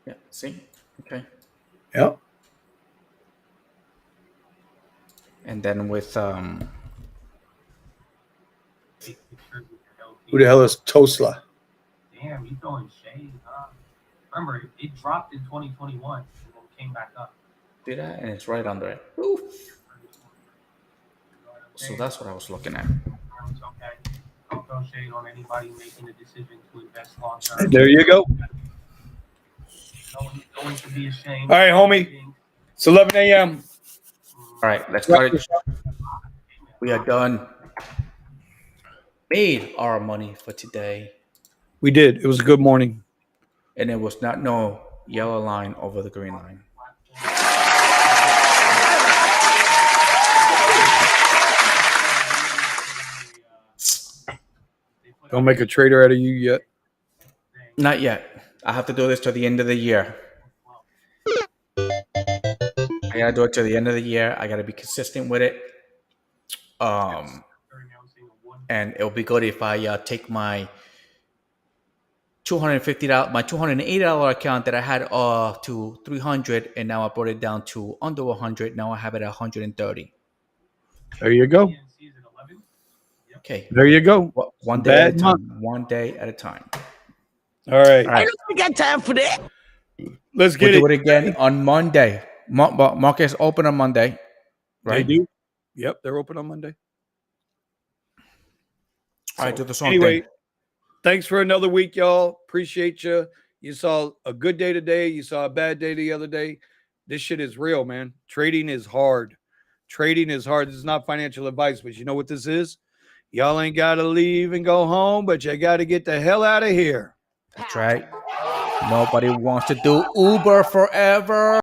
Yeah, see? Okay. Yep. And then with Who the hell is Tosla? Damn, you throwing shade, huh? Remember, it dropped in 2021 and then came back up. did that, and it's right under it. Oof. So that's what I was looking at. Okay. Don't throw shade on anybody making a decision to invest long term. There you go. No one's going to be ashamed. All right, homie. It's 11 a.m. All right, let's start it. We are done. Made our money for today. We did. It was a good morning. And it was not no yellow line over the green line. Don't make a trader out of you yet. Not yet. I have to do this till the end of the year. I gotta do it till the end of the year. I gotta be consistent with it. And it'll be good if I take my $250, my $280 account that I had to 300, and now I brought it down to under 100. Now I have it at 130. There you go. PNC is at 11. Okay, There you go. one day at a Bad month. time. One day at a time. All right. All right. I got time for that. Let's We'll get do it again on Monday. Market's open on Monday, right? They do. Yep, they're open on Monday. All right, do the song Anyway, thing. thanks for another week, y'all. Appreciate you. You saw a good day today. You saw a bad day the other day. This shit is real, man. Trading is hard. Trading is hard. This is not financial advice, but you know what this is? Y'all ain't got to leave and go home, but you got to get the hell out of here. That's right. Nobody wants to do Uber forever.